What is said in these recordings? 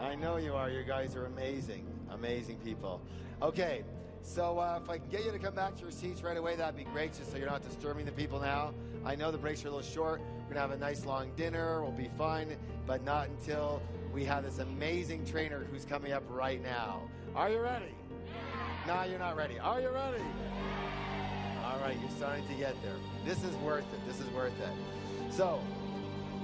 I know you are. You guys are amazing. Amazing people. Okay, so if I can get you to come back to your seats right away, that'd be great, just so you're not disturbing the people now. I know the breaks are a little short. We're going to have a nice long dinner. We'll be fine, but not until we have this amazing trainer who's coming up right now. Are you ready? No, you're not ready. Are you ready? All right, you're starting to get there. This is worth it. This is worth it. So,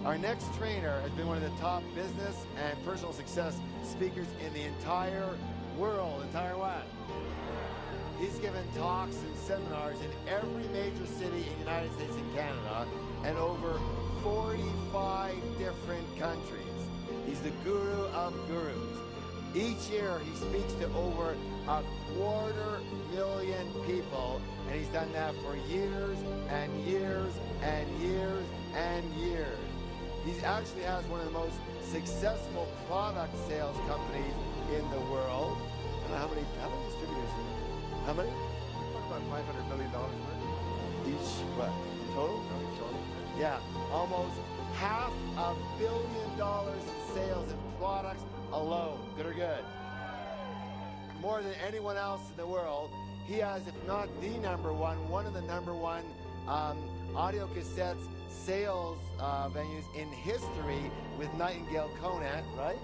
our next trainer has been one of the top business and personal success speakers in the entire world, entire what? He's given talks and seminars in every major city in the United States and Canada and over 45 different countries. He's the guru of gurus. Each year he speaks to over 250,000 people, and he's done that for years and years and years and years. He actually has one of the most successful product sales companies in the world. I don't know how many distributors? How many? About $500 million worth. Each, what? Total? Yeah, almost $500 million in sales and products alone. Good or good? More than anyone else in the world. He has, if not the number one of the number one audio cassettes sales venues in history with Nightingale Conant, right?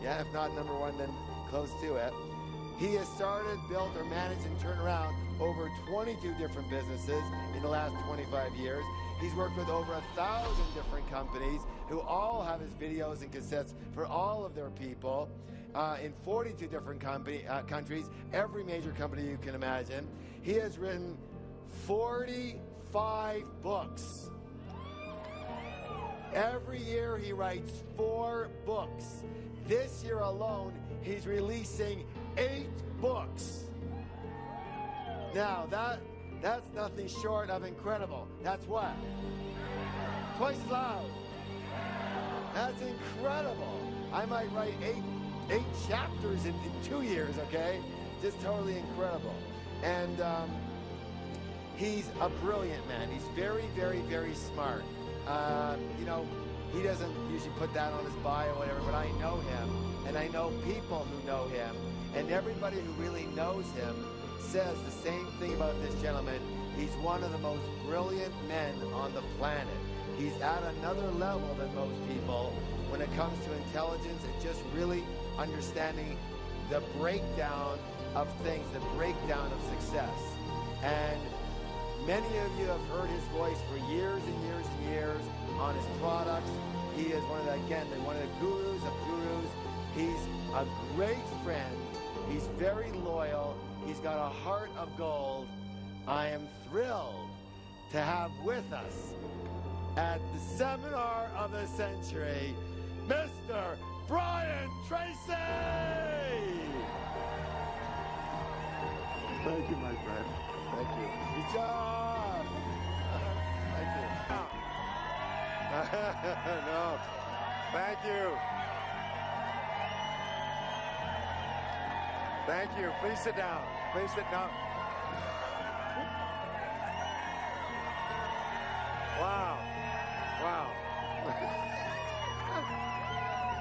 Yeah, if not number one, then close to it. He has started, built, or managed and turned around over 22 different businesses in the last 25 years. He's worked with over 1,000 different companies who all have his videos and cassettes for all of their people in 42 different countries, every major company you can imagine. He has written 45 books. Every year he writes 4 books. This year alone, he's releasing 8 books. Now, that's nothing short of incredible. That's what? Twice as loud. That's incredible. I might write 8 chapters in 2 years, okay? Just totally incredible. And he's a brilliant man. He's very, very, very smart. You know, he doesn't usually put that on his bio or whatever, but I know him, and I know people who know him, and everybody who really knows him says the same thing about this gentleman. He's one of the most brilliant men on the planet. He's at another level than most people when it comes to intelligence and just really understanding the breakdown of things, the breakdown of success. And many of you have heard his voice for years and years and years on his products. He is one of the gurus of gurus. He's a great friend. He's very loyal. He's got a heart of gold. I am thrilled to have with us at the seminar of the century, Mr. Brian Tracy! Thank you, my friend. Thank you. Good job! Thank you. No. Thank you. Thank you. Please sit down. Please sit down. Wow. Wow.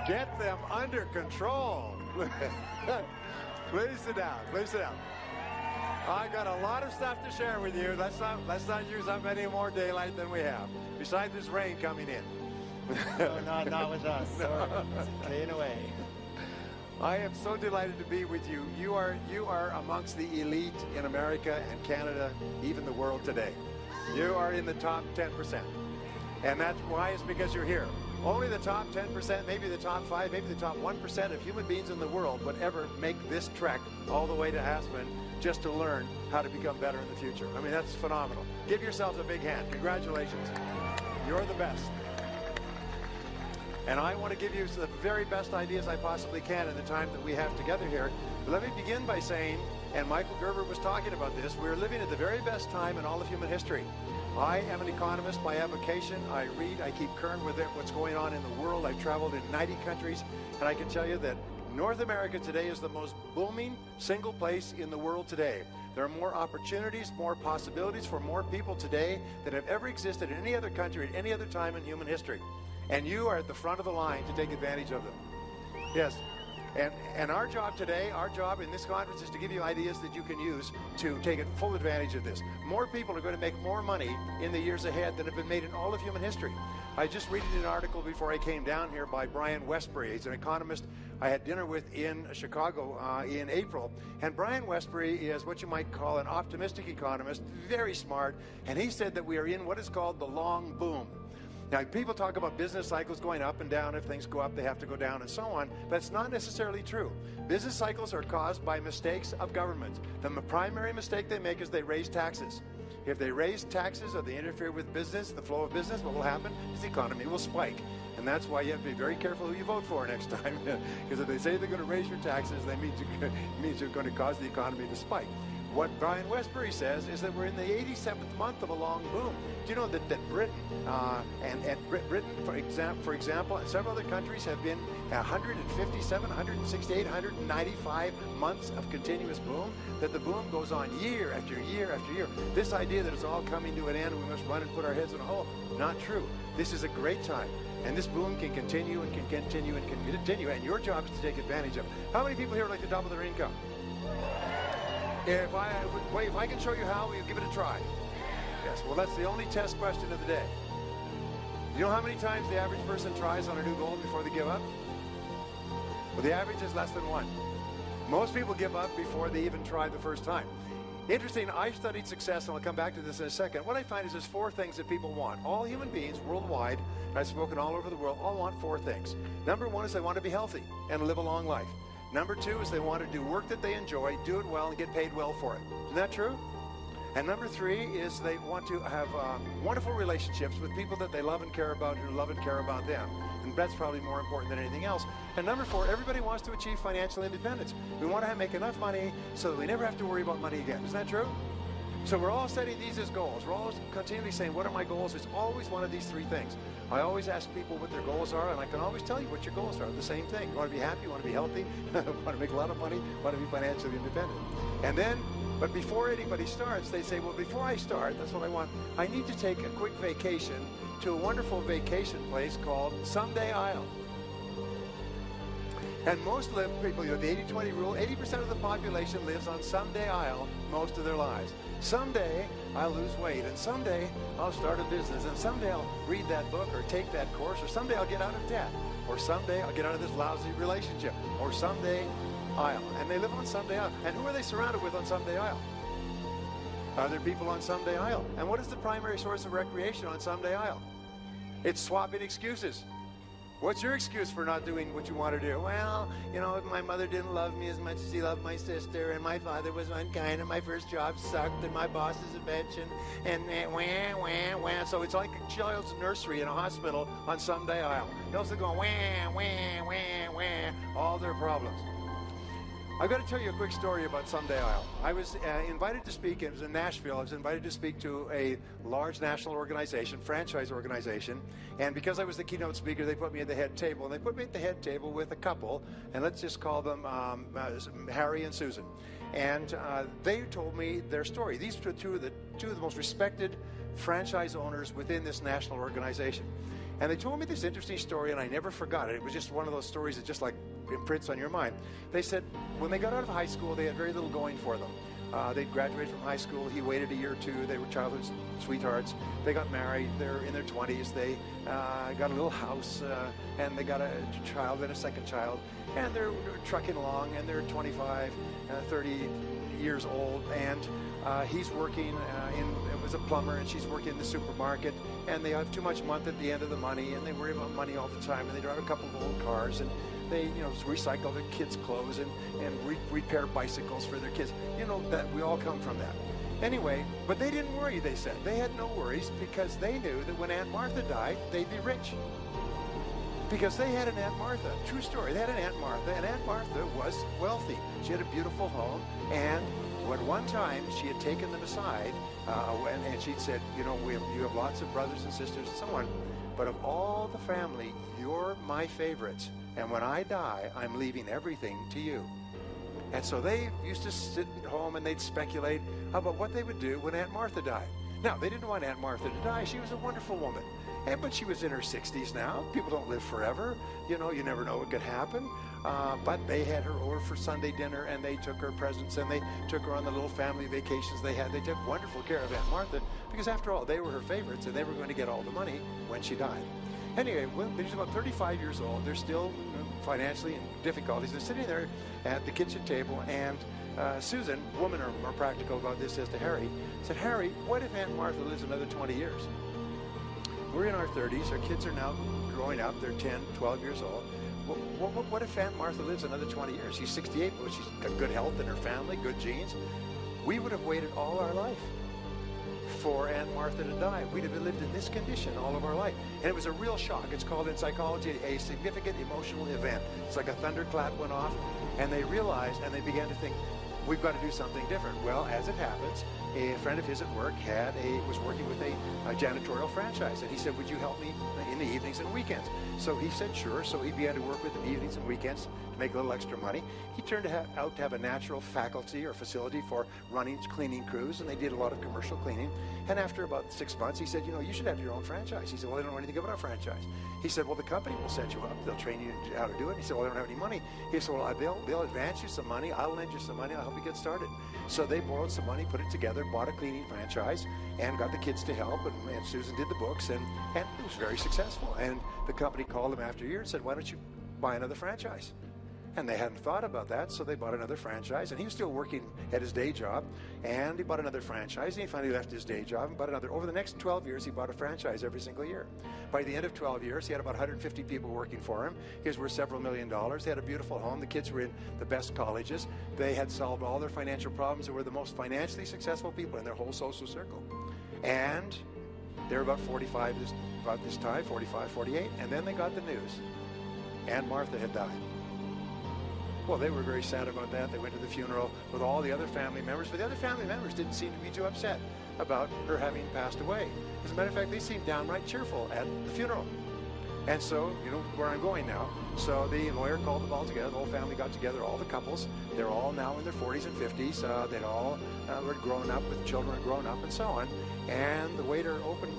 Get them under control. Please sit down. Please sit down. I got a lot of stuff to share with you. Let's not use up any more daylight than we have. Besides this rain coming in. No, not with us. Sorry. Staying away. I am so delighted to be with you. You are amongst the elite in America and Canada, even the world today. You are in the top 10%. And that's why it's because you're here. Only the top 10%, maybe the top 5, maybe the top 1% of human beings in the world would ever make this trek all the way to Aspen just to learn how to become better in the future. I mean, that's phenomenal. Give yourselves a big hand. Congratulations. You're the best. And I want to give you the very best ideas I possibly can in the time that we have together here. But let me begin by saying, and Michael Gerber was talking about this, we're living at the very best time in all of human history. I am an economist by avocation. I read, I keep current with what's going on in the world. I've traveled in 90 countries, and I can tell you that North America today is the most booming single place in the world today. There are more opportunities, more possibilities for more people today than have ever existed in any other country at any other time in human history. And you are at the front of the line to take advantage of them. Yes. And our job today, our job in this conference is to give you ideas that you can use to take full advantage of this. More people are going to make more money in the years ahead than have been made in all of human history. I just read an article before I came down here by Brian Westbury. He's an economist I had dinner with in Chicago in April. And Brian Westbury is what you might call an optimistic economist, very smart. And he said that we are in what is called the long boom. Now, people talk about business cycles going up and down. If things go up, they have to go down and so on. But it's not necessarily true. Business cycles are caused by mistakes of government. The primary mistake they make is they raise taxes. If they raise taxes or they interfere with business, the flow of business, what will happen is the economy will spike. And that's why you have to be very careful who you vote for next time. Because if they say they're going to raise your taxes, that means you're going to cause the economy to spike. What Brian Westbury says is that we're in the 87th month of a long boom. Do you know that Britain, Britain, for example, and several other countries have been 157, 168, 195 months of continuous boom, that the boom goes on year after year after year. This idea that it's all coming to an end and we must run and put our heads in a hole, not true. This is a great time. And this boom can continue and can continue and can continue, and your job is to take advantage of it. How many people here would like to double their income? If I can show you how, will you give it a try? Yes, well, that's the only test question of the day. You know how many times the average person tries on a new goal before they give up? Well, the average is less than one. Most people give up before they even try the first time. Interesting, I've studied success, and I'll come back to this in a second. What I find is there's four things that people want. All human beings worldwide, and I've spoken all over the world, all want four things. Number one is they want to be healthy and live a long life. Number two is they want to do work that they enjoy, do it well, and get paid well for it. Isn't that true? And number three is they want to have wonderful relationships with people that they love and care about, who love and care about them. And that's probably more important than anything else. And number four, everybody wants to achieve financial independence. We want to make enough money so that we never have to worry about money again. Isn't that true? So we're all setting these as goals. We're always continually saying, what are my goals? It's always one of these three things. I always ask people what their goals are, and I can always tell you what your goals are. The same thing. You want to be happy, you want to be healthy, you want to make a lot of money, you want to be financially independent. And then, but before anybody starts, they say, well, before I start, that's what I want. I need to take a quick vacation to a wonderful vacation place called Someday Isle. And most people, you know, the 80-20 rule, 80% of the population lives on Someday Isle most of their lives. Someday I'll lose weight, and someday I'll start a business, and someday I'll read that book or take that course, or someday I'll get out of debt, or someday I'll get out of this lousy relationship, or Someday Isle. And they live on Someday Isle. And who are they surrounded with on Someday Isle? Other people on Someday Isle. And what is the primary source of recreation on Someday Isle? It's swapping excuses. What's your excuse for not doing what you want to do? Well, you know, my mother didn't love me as much as she loved my sister, and my father was unkind, and my first job sucked, and my boss is a bitch, and wah, wah, wah. So it's like a child's nursery in a hospital on Someday Isle. They also go wah, wah, wah, wah, all their problems. I've got to tell you a quick story about Someday Isle. I was invited to speak. It was in Nashville. I was invited to speak to a large national organization, franchise organization. And because I was the keynote speaker, they put me at the head table. And they put me at the head table with a couple, and let's just call them Harry and Susan. And they told me their story. These were two of the most respected franchise owners within this national organization. And they told me this interesting story, and I never forgot it. It was just one of those stories that just like imprints on your mind. They said when they got out of high school, they had very little going for them. They'd graduated from high school. He waited a year or two. They were childhood sweethearts. They got married. They're in their 20s. They got a little house, and they got a child and a second child. And they're trucking along, and they're 25, 30 years old, and he's working as a plumber, and she's working in the supermarket, and they have too much month at the end of the money, and they worry about money all the time, and they drive a couple of old cars, and they, you know, recycle their kids' clothes and repair bicycles for their kids. You know, that we all come from that. Anyway, but they didn't worry, they said. They had no worries because they knew that when Aunt Martha died, they'd be rich. Because they had an Aunt Martha. True story. They had an Aunt Martha, and Aunt Martha was wealthy. She had a beautiful home, and at one time she had taken them aside, and she'd said, you know, you have lots of brothers and sisters and so on, but of all the family, you're my favorites. And when I die, I'm leaving everything to you. And so they used to sit at home and they'd speculate about what they would do when Aunt Martha died. Now, they didn't want Aunt Martha to die. She was a wonderful woman. But she was in her 60s now. People don't live forever. You know, you never know what could happen. But they had her over for Sunday dinner, and they took her presents, and they took her on the little family vacations they had. They took wonderful care of Aunt Martha, because after all, they were her favorites, and they were going to get all the money when she died. Anyway, when she's about 35 years old, they're still financially in difficulties. They're sitting there at the kitchen table, and Susan, women are more practical about this, says to Harry, said, Harry, what if Aunt Martha lives another 20 years? We're in our 30s. Our kids are now growing up. They're 10, 12 years old. What if Aunt Martha lives another 20 years? She's 68, but she's got good health in her family, good genes. We would have waited all our life for Aunt Martha to die. We'd have lived in this condition all of our life. And it was a real shock. It's called in psychology a significant emotional event. It's like a thunderclap went off, and they realized, and they began to think, we've got to do something different. Well, as it happens, a friend of his at work was working with a janitorial franchise, and he said, would you help me in the evenings and weekends? So he said, sure. So he began to work with them evenings and weekends to make a little extra money. He turned out to have a natural faculty or facility for running cleaning crews, and they did a lot of commercial cleaning. And after about 6 months, he said, you know, you should have your own franchise. He said, well, I don't know anything about our franchise. He said, well, the company will set you up. They'll train you how to do it. He said, well, I don't have any money. He said, well, they'll advance you some money. I'll lend you some money. I'll help you get started. So they borrowed some money, put it together, bought a cleaning franchise, and got the kids to help. And Susan did the books, and it was very successful. And the company called them after a year and said, why don't you buy another franchise? And they hadn't thought about that, so they bought another franchise. And he was still working at his day job, and he bought another franchise, and he finally left his day job and bought another. Over the next 12 years, he bought a franchise every single year. By the end of 12 years, he had about 150 people working for him. He was worth several $1 million. They had a beautiful home. The kids were in the best colleges. They had solved all their financial problems. They were the most financially successful people in their whole social circle. And they were about 45 about this time, 45, 48, and then they got the news. Aunt Martha had died. Well, they were very sad about that. They went to the funeral with all the other family members, but the other family members didn't seem to be too upset about her having passed away. As a matter of fact, they seemed downright cheerful at the funeral. And so, you know where I'm going now. So the lawyer called them all together. The whole family got together, all the couples. They're all now in their 40s and 50s. They'd all were grown up, with children grown up, and so on. And the lawyer opened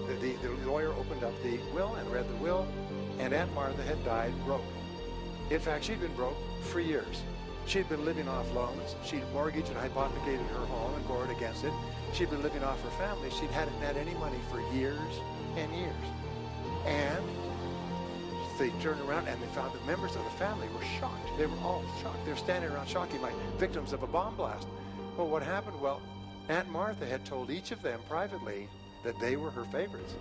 up the will and read the will, and Aunt Martha had died broke. In fact, she'd been broke for years. She'd been living off loans. She'd mortgaged and hypothecated her home and borrowed against it. She'd been living off her family. She hadn't had any money for years and years. And they turned around and they found the members of the family were shocked. They were all shocked. They were standing around shocking like victims of a bomb blast. Well, what happened? Well, Aunt Martha had told each of them privately that they were her favorites.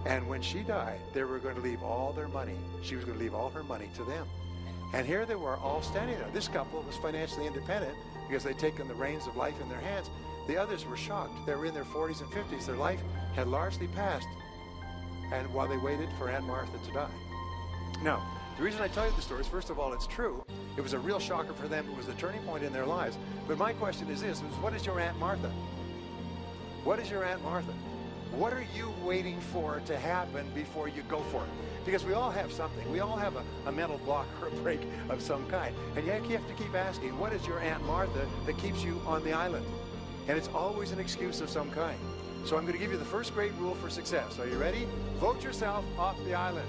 And when she died, they were going to leave all their money. She was going to leave all her money to them. And here they were all standing there. This couple was financially independent because they'd taken the reins of life in their hands. The others were shocked. They were in their 40s and 50s. Their life had largely passed. And while they waited for Aunt Martha to die. Now, the reason I tell you the story is, first of all, it's true. It was a real shocker for them. It was a turning point in their lives. But my question is this, what is your Aunt Martha? What is your Aunt Martha? What are you waiting for to happen before you go for it? Because we all have something. We all have a mental block or a break of some kind. And you have to keep asking, what is your Aunt Martha that keeps you on the island? And it's always an excuse of some kind. So I'm going to give you the first great rule for success. Are you ready? Vote yourself off the island.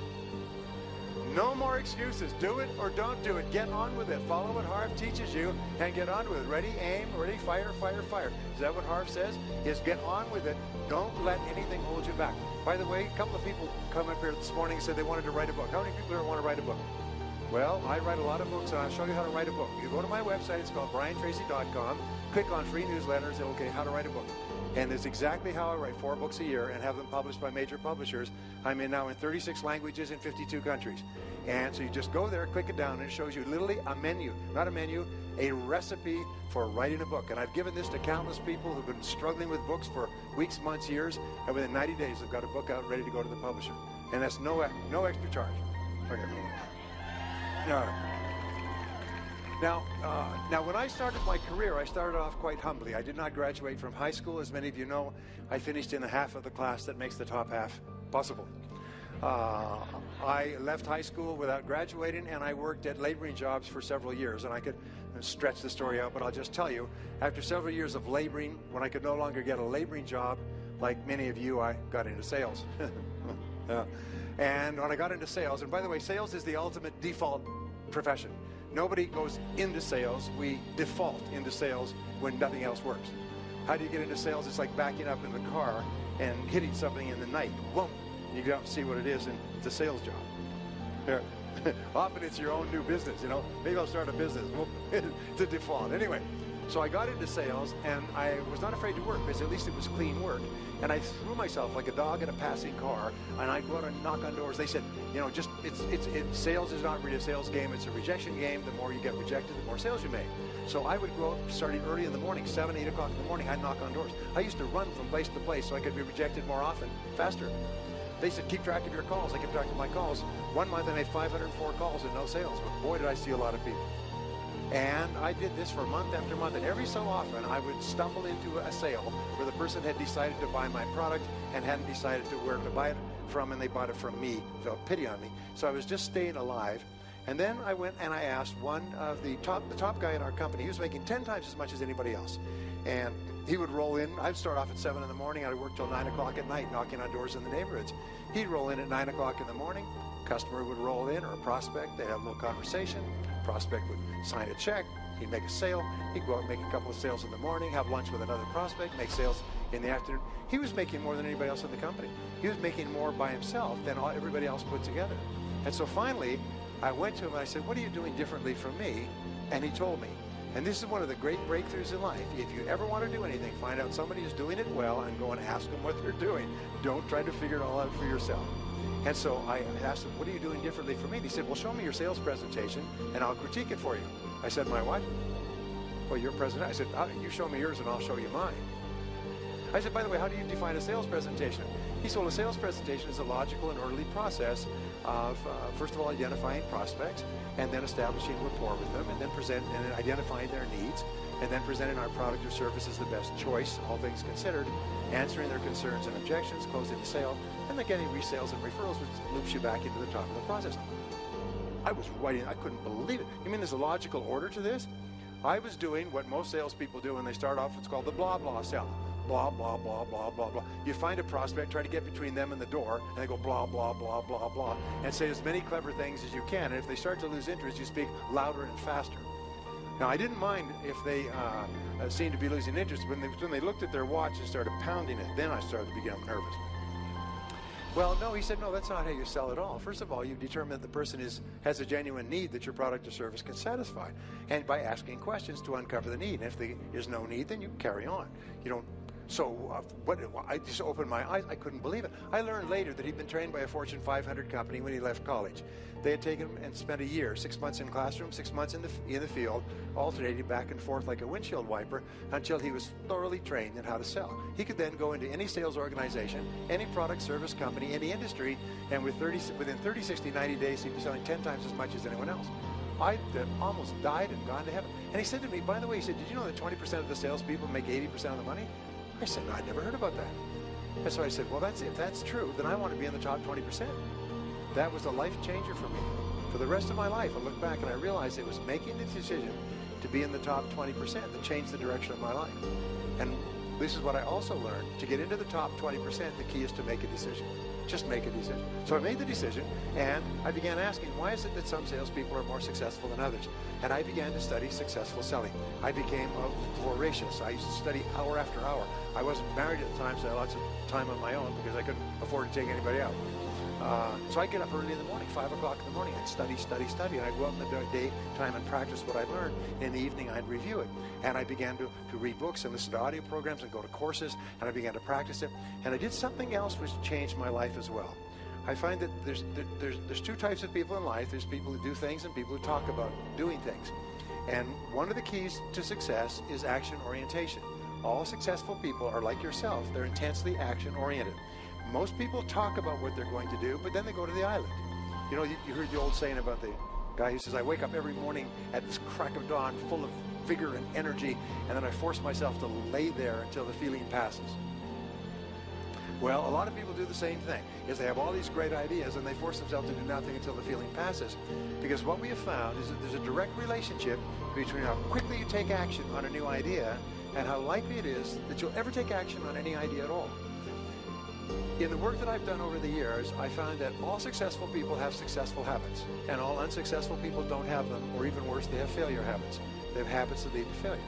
No more excuses. Do it or don't do it. Get on with it. Follow what Harv teaches you and get on with it. Ready, aim, ready, fire, fire, fire. Is that what Harv says? Is get on with it. Don't let anything hold you back. By the way, a couple of people come up here this morning and said they wanted to write a book. How many people here want to write a book? Well, I write a lot of books, and I'll show you how to write a book. You go to my website. It's called briantracy.com. Click on free newsletters. It'll get how to write a book. And it's exactly how I write 4 books a year and have them published by major publishers. I'm now in 36 languages in 52 countries. And so you just go there, click it down, and it shows you literally a menu, not a menu, a recipe for writing a book. And I've given this to countless people who've been struggling with books for weeks, months, years, and within 90 days they've got a book out ready to go to the publisher. And that's no extra charge. Okay. Now, when I started my career, I started off quite humbly. I did not graduate from high school. As many of you know, I finished in the half of the class that makes the top half possible. I left high school without graduating, and I worked at laboring jobs for several years. And I could stretch the story out, but I'll just tell you, after several years of laboring, when I could no longer get a laboring job, like many of you, I got into sales. Yeah. And when I got into sales, and by the way, sales is the ultimate default profession. Nobody goes into sales. We default into sales when nothing else works. How do you get into sales? It's like backing up in the car and hitting something in the night. Whoa! You go out and see what it is, and it's a sales job. Yeah. Often it's your own new business, you know. Maybe I'll start a business. It's a default. Anyway, so I got into sales, and I was not afraid to work because at least it was clean work. And I threw myself like a dog in a passing car, and I'd go out and knock on doors. They said, you know, just sales is not really a sales game. It's a rejection game. The more you get rejected, the more sales you make. So I would go out starting early in the morning, 7, 8 o'clock in the morning. I'd knock on doors. I used to run from place to place so I could be rejected more often, faster. They said, keep track of your calls. I kept track of my calls. One month I made 504 calls and no sales, but boy, did I see a lot of people. And I did this for month after month, and every so often I would stumble into a sale where the person had decided to buy my product and hadn't decided to where to buy it from, and they bought it from me, felt pity on me. So I was just staying alive. And then I went and I asked one of the top guy in our company. He was making 10 times as much as anybody else. And he would roll in. I'd start off at 7 in the morning. I'd work till 9 o'clock at night, knocking on doors in the neighborhoods. He'd roll in at 9 o'clock in the morning. Customer would roll in, or a prospect. They'd have a little conversation. Prospect would sign a check. He'd make a sale. He'd go out and make a couple of sales in the morning, have lunch with another prospect, make sales in the afternoon. He was making more than anybody else in the company. He was making more by himself than everybody else put together. And so finally, I went to him and I said, what are you doing differently from me? And he told me. And this is one of the great breakthroughs in life. If you ever want to do anything, find out somebody who's doing it well and go and ask them what they're doing. Don't try to figure it all out for yourself. And so I asked him, what are you doing differently from me? And he said, well, show me your sales presentation and I'll critique it for you. I said, my what? Well, your presentation. I said, you show me yours and I'll show you mine. I said, by the way, how do you define a sales presentation? He said, well, a sales presentation is a logical and orderly process of, first of all, identifying prospects and then establishing rapport with them and then identifying their needs and then presenting our product or service as the best choice, all things considered, answering their concerns and objections, closing the sale, and then getting resales and referrals, which loops you back into the top of the process. I was writing, I couldn't believe it. You mean there's a logical order to this? I was doing what most salespeople do when they start off, it's called the blah, blah sell. Blah, blah, blah, blah, blah, blah. You find a prospect, try to get between them and the door, and they go blah, blah, blah, blah, blah, and say as many clever things as you can. And if they start to lose interest, you speak louder and faster. Now, I didn't mind if they seemed to be losing interest. When they looked at their watch and started pounding it, then I started to become nervous. Well, no, he said, no, that's not how you sell at all. First of all, you determine that the person has a genuine need that your product or service can satisfy. And by asking questions to uncover the need. And if there is no need, then you carry on. You don't. So I just opened my eyes. I couldn't believe it. I learned later that he'd been trained by a Fortune 500 company when he left college. They had taken him and spent a year, 6 months in classroom, 6 months in the field, alternating back and forth like a windshield wiper until he was thoroughly trained in how to sell. He could then go into any sales organization, any product, service company, any industry, and within 30, 60, 90 days, he'd be selling 10 times as much as anyone else. I almost died and gone to heaven. And he said to me, by the way, he said, did you know that 20% of the salespeople make 80% of the money? I said, no, I'd never heard about that. And so I said, well, if that's true, then I want to be in the top 20%. That was a life changer for me. For the rest of my life, I look back and I realized it was making the decision to be in the top 20% that changed the direction of my life. And this is what I also learned. To get into the top 20%, the key is to make a decision. Just make a decision. So I made the decision, and I began asking, why is it that some salespeople are more successful than others? And I began to study successful selling. I became voracious. I used to study hour after hour. I wasn't married at the time, so I had lots of time on my own because I couldn't afford to take anybody out. So I'd get up early in the morning, 5 o'clock in the morning. I'd study, and I'd go out in the daytime and practice what I learned. In the evening, I'd review it. And I began to read books and listen to audio programs and go to courses, and I began to practice it. And I did something else which changed my life as well. I find that there's two types of people in life. There's people who do things and people who talk about doing things. And one of the keys to success is action orientation. All successful people are like yourself. They're intensely action-oriented. Most people talk about what they're going to do, but then they go to the island. You know, you heard the old saying about the guy who says, I wake up every morning at this crack of dawn full of vigor and energy, and then I force myself to lay there until the feeling passes. Well, a lot of people do the same thing, is they have all these great ideas and they force themselves to do nothing until the feeling passes. Because what we have found is that there's a direct relationship between how quickly you take action on a new idea and how likely it is that you'll ever take action on any idea at all. In the work that I've done over the years, I found that all successful people have successful habits, and all unsuccessful people don't have them, or even worse, they have failure habits. They have habits that lead to failure.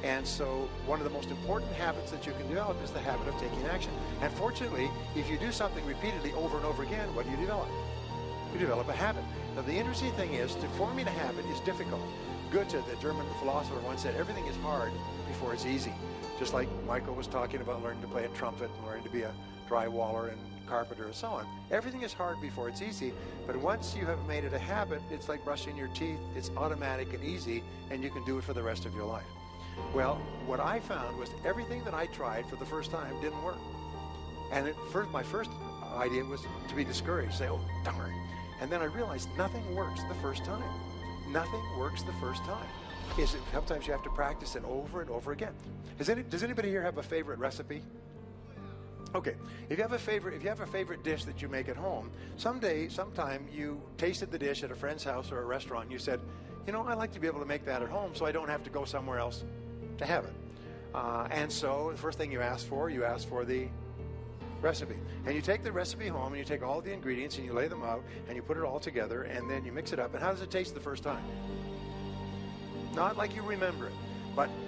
And so one of the most important habits that you can develop is the habit of taking action. And fortunately, if you do something repeatedly over and over again, what do you develop? You develop a habit. Now, the interesting thing is, forming a habit is difficult. Goethe, the German philosopher, once said, everything is hard before it's easy. Just like Michael was talking about learning to play a trumpet and learning to be a drywaller and carpenter and so on. Everything is hard before it's easy, but once you have made it a habit, it's like brushing your teeth. It's automatic and easy, and you can do it for the rest of your life. Well, what I found was everything that I tried for the first time didn't work. And my first idea was to be discouraged, say, oh, darn. And then I realized nothing works the first time. Nothing works the first time. Sometimes you have to practice it over and over again. Does anybody here have a favorite recipe? Okay, if you have a favorite dish that you make at home, sometime you tasted the dish at a friend's house or a restaurant, and you said, you know, I like to be able to make that at home so I don't have to go somewhere else to have it. And so the first thing you ask for the recipe. And you take the recipe home and you take all the ingredients and you lay them out and you put it all together and then you mix it up. And how does it taste the first time? Not like you remember it.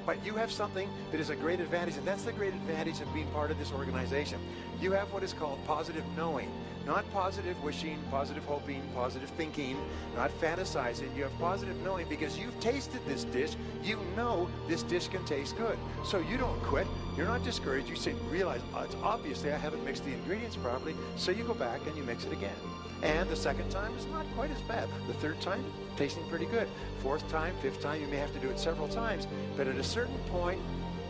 But you have something that is a great advantage, and that's the great advantage of being part of this organization. You have what is called positive knowing, not positive wishing, positive hoping, positive thinking, not fantasizing. You have positive knowing because you've tasted this dish. You know this dish can taste good. So you don't quit. You're not discouraged. You realize, it's obviously I haven't mixed the ingredients properly, so you go back and you mix it again. And the second time is not quite as bad. The third time, tasting pretty good. Fourth time, fifth time, you may have to do it several times. But at a certain point,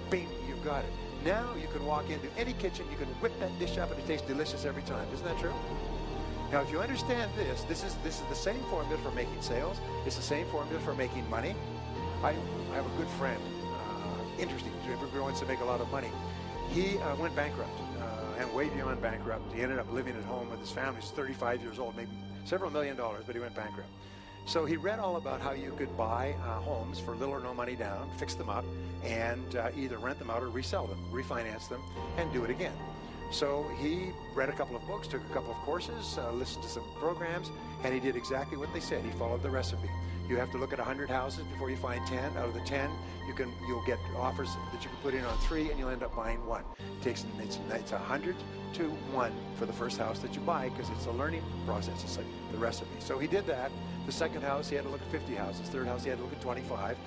bing, you've got it. Now you can walk into any kitchen, you can whip that dish up and it tastes delicious every time. Isn't that true? Now, if you understand this is the same formula for making sales. It's the same formula for making money. I have a good friend, interesting, who wants to make a lot of money. He went bankrupt. And way beyond bankrupt. He ended up living at home with his family. He's 35 years old, made several $1 million, but he went bankrupt. So he read all about how you could buy homes for little or no money down, fix them up, and either rent them out or resell them, refinance them, and do it again. So he read a couple of books, took a couple of courses, listened to some programs, and he did exactly what they said. He followed the recipe. You have to look at 100 houses before you find 10. Out of the 10, you'll get offers that you can put in on 3, and you'll end up buying 1. It's 100 to 1 for the first house that you buy because it's a learning process. It's like the recipe. So he did that. The second house, he had to look at 50 houses. Third house, he had to look at 25.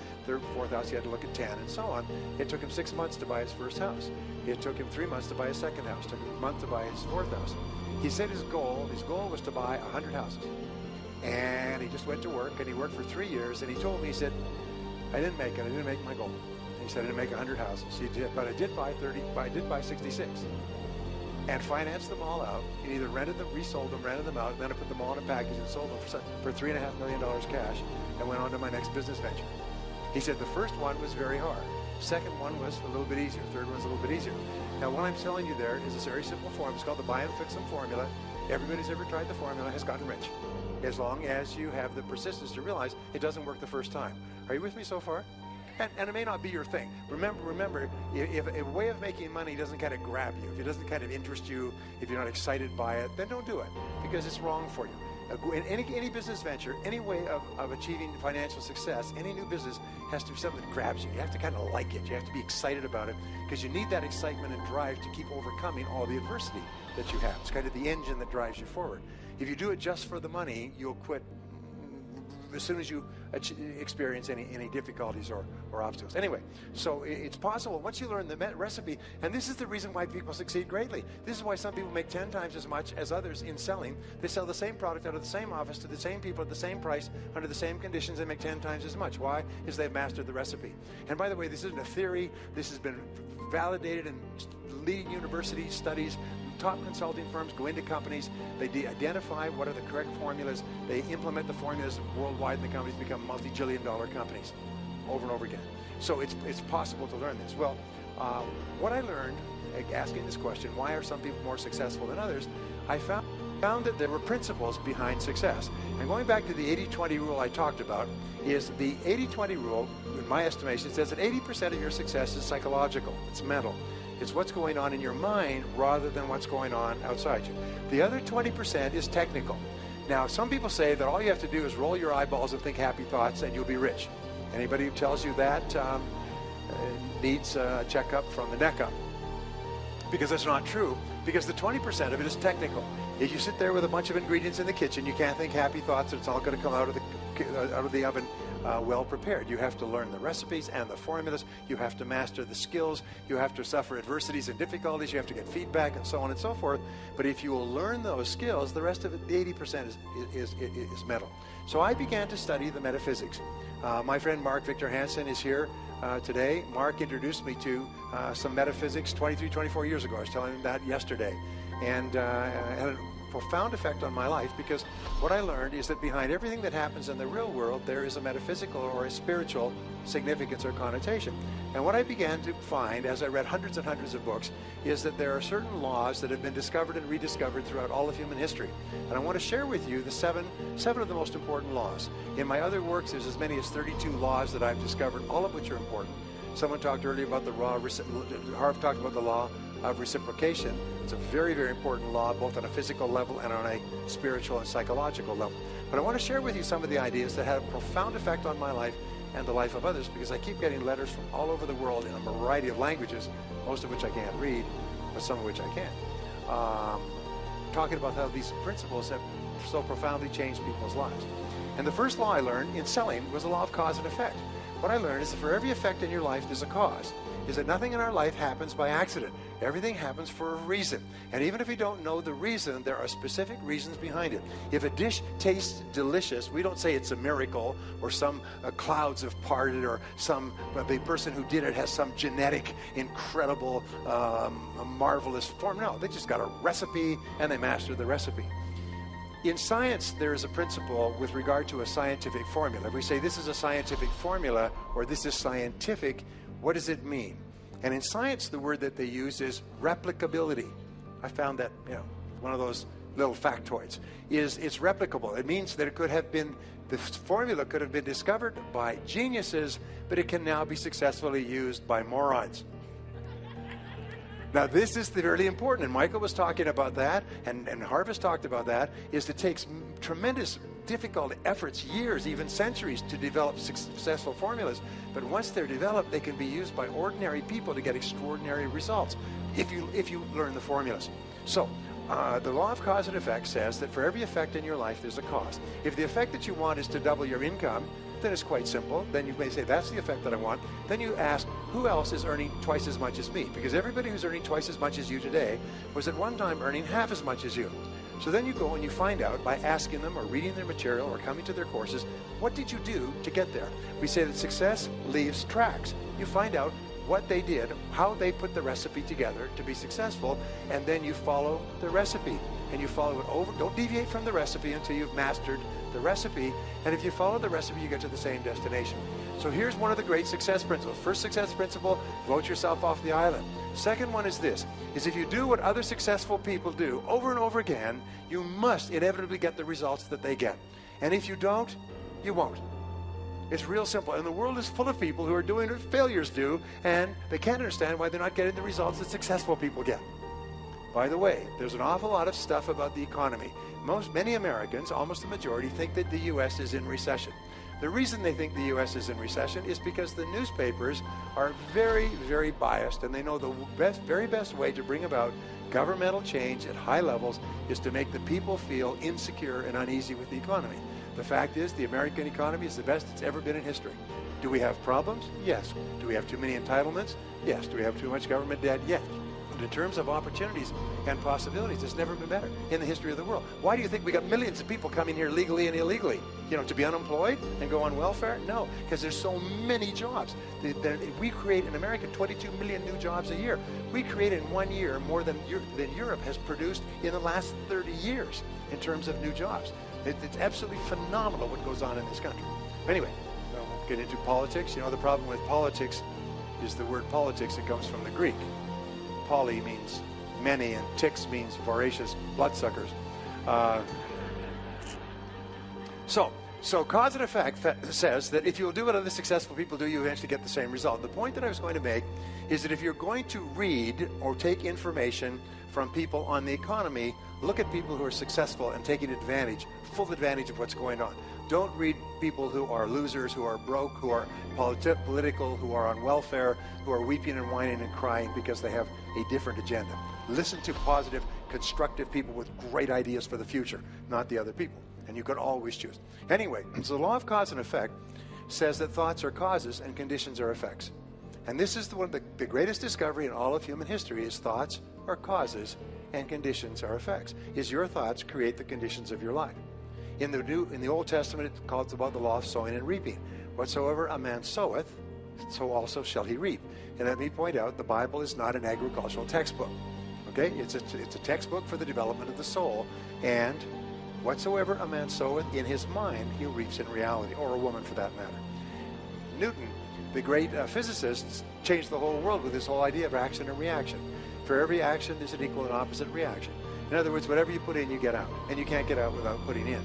Fourth house, he had to look at 10, and so on. It took him 6 months to buy his first house. It took him 3 months to buy his second house. It took him a month to buy his fourth house. He said his goal was to buy 100 houses. And he just went to work, and he worked for 3 years, and he told me, he said, I didn't make it. I didn't make my goal. He said, I didn't make 100 houses. He did, but I did buy 66. And financed them all out, and either rented them, resold them, rented them out, and then I put them all in a package and sold them for $3.5 million cash, and went on to my next business venture. He said the first one was very hard. Second one was a little bit easier. Third one was a little bit easier. Now, what I'm telling you there is a very simple formula. It's called the buy and fix them formula. Everybody who's ever tried the formula has gotten rich, as long as you have the persistence to realize it doesn't work the first time. Are you with me so far? And it may not be your thing. Remember, if a way of making money doesn't kind of grab you, if it doesn't kind of interest you, if you're not excited by it, then don't do it, because it's wrong for you. In any business venture, any way of achieving financial success, any new business has to be something that grabs you. You have to kind of like it. You have to be excited about it, because you need that excitement and drive to keep overcoming all the adversity that you have. It's kind of the engine that drives you forward. If you do it just for the money, you'll quit as soon as you experience any difficulties or obstacles. Anyway, so it's possible once you learn the recipe, and this is the reason why people succeed greatly. This is why some people make 10 times as much as others in selling. They sell the same product out of the same office to the same people at the same price under the same conditions and make 10 times as much. Why? Because they've mastered the recipe. And by the way, this isn't a theory. This has been validated in leading university studies. Top consulting firms go into companies, they identify what are the correct formulas, they implement the formulas worldwide, and the companies become multi-jillion-dollar companies over and over again. So it's possible to learn this. Well, what I learned, asking this question, why are some people more successful than others, I found that there were principles behind success. And going back to the 80-20 rule I talked about, is the 80-20 rule, in my estimation, says that 80% of your success is psychological, it's mental. It's what's going on in your mind rather than what's going on outside you. The other 20% is technical. Now, some people say that all you have to do is roll your eyeballs and think happy thoughts and you'll be rich. Anybody who tells you that needs a checkup from the neck up. Because that's not true, because the 20% of it is technical. If you sit there with a bunch of ingredients in the kitchen, you can't think happy thoughts, it's all going to come out of the oven well prepared. You have to learn the recipes and the formulas. You have to master the skills. You have to suffer adversities and difficulties. You have to get feedback and so on and so forth. But if you will learn those skills, the rest of it, the 80% is mental. So I began to study the metaphysics. My friend Mark Victor Hansen is here today. Mark introduced me to some metaphysics 23, 24 years ago. I was telling him that yesterday. And had a profound effect on my life, because what I learned is that behind everything that happens in the real world, there is a metaphysical or a spiritual significance or connotation. And what I began to find as I read hundreds and hundreds of books is that there are certain laws that have been discovered and rediscovered throughout all of human history. And I want to share with you the seven of the most important laws. In my other works, there's as many as 32 laws that I've discovered, all of which are important. Someone talked earlier about Harv talked about the law of reciprocation. It's a very, very important law, both on a physical level and on a spiritual and psychological level. But I want to share with you some of the ideas that had a profound effect on my life and the life of others, because I keep getting letters from all over the world in a variety of languages, most of which I can't read, but some of which I can, talking about how these principles have so profoundly changed people's lives. And the first law I learned in selling was the law of cause and effect. What I learned is that for every effect in your life, there's a cause. Is that nothing in our life happens by accident. Everything happens for a reason. And even if we don't know the reason, there are specific reasons behind it. If a dish tastes delicious, we don't say it's a miracle, or some clouds have parted, or the person who did it has some genetic, incredible, marvelous form. No, they just got a recipe and they mastered the recipe. In science, there is a principle with regard to a scientific formula. If we say this is a scientific formula, or this is scientific, what does it mean? And in science, the word that they use is replicability. I found that, one of those little factoids. It's replicable. It means that the formula could have been discovered by geniuses, but it can now be successfully used by morons. Now, this is really important, and Michael was talking about that, and Harvest talked about that, is it takes tremendous difficult efforts, years, even centuries, to develop successful formulas. But once they're developed, they can be used by ordinary people to get extraordinary results if you learn the formulas. So, the law of cause and effect says that for every effect in your life, there's a cause. If the effect that you want is to double your income, then it's quite simple. Then you may say, that's the effect that I want. Then you ask, who else is earning twice as much as me? Because everybody who's earning twice as much as you today was at one time earning half as much as you. So then you go and you find out by asking them or reading their material or coming to their courses, what did you do to get there? We say that success leaves tracks. You find out what they did, how they put the recipe together to be successful, and then you follow the recipe. And you follow it over. Don't deviate from the recipe until you've mastered the recipe. And if you follow the recipe, you get to the same destination. So here's one of the great success principles. First success principle, vote yourself off the island. Second one is this, is if you do what other successful people do over and over again, you must inevitably get the results that they get. And if you don't, you won't. It's real simple. And the world is full of people who are doing what failures do, and they can't understand why they're not getting the results that successful people get. By the way, there's an awful lot of stuff about the economy. Many Americans, almost the majority, think that the U.S. is in recession. The reason they think the U.S. is in recession is because the newspapers are very, very biased, and they know the very best way to bring about governmental change at high levels is to make the people feel insecure and uneasy with the economy. The fact is, the American economy is the best it's ever been in history. Do we have problems? Yes. Do we have too many entitlements? Yes. Do we have too much government debt? Yes. But in terms of opportunities and possibilities, it's never been better in the history of the world. Why do you think we got millions of people coming here legally and illegally? To be unemployed and go on welfare? No, because there's so many jobs. We create in America 22 million new jobs a year. We create in 1 year more than Europe has produced in the last 30 years in terms of new jobs. It's absolutely phenomenal what goes on in this country. Anyway, we'll get into politics. The problem with politics is the word politics. It comes from the Greek. Poly means many, and ticks means voracious bloodsuckers. So So cause and effect says that if you'll do what other successful people do, you eventually get the same result. The point that I was going to make is that if you're going to read or take information from people on the economy, look at people who are successful and taking advantage, full advantage of what's going on. Don't read people who are losers, who are broke, who are political, who are on welfare, who are weeping and whining and crying because they have a different agenda. Listen to positive, constructive people with great ideas for the future, not the other people. And you can always choose. Anyway, so the law of cause and effect says that thoughts are causes and conditions are effects. And this is the greatest discovery in all of human history is thoughts are causes and conditions are effects. Is your thoughts create the conditions of your life. In the Old Testament, it calls about the law of sowing and reaping. Whatsoever a man soweth, so also shall he reap. And let me point out, the Bible is not an agricultural textbook. Okay? It's a textbook for the development of the soul. And whatsoever a man soweth in his mind, he reaps in reality, or a woman for that matter. Newton, the great physicist, changed the whole world with this whole idea of action and reaction. For every action, there's an equal and opposite reaction. In other words, whatever you put in, you get out. And you can't get out without putting in.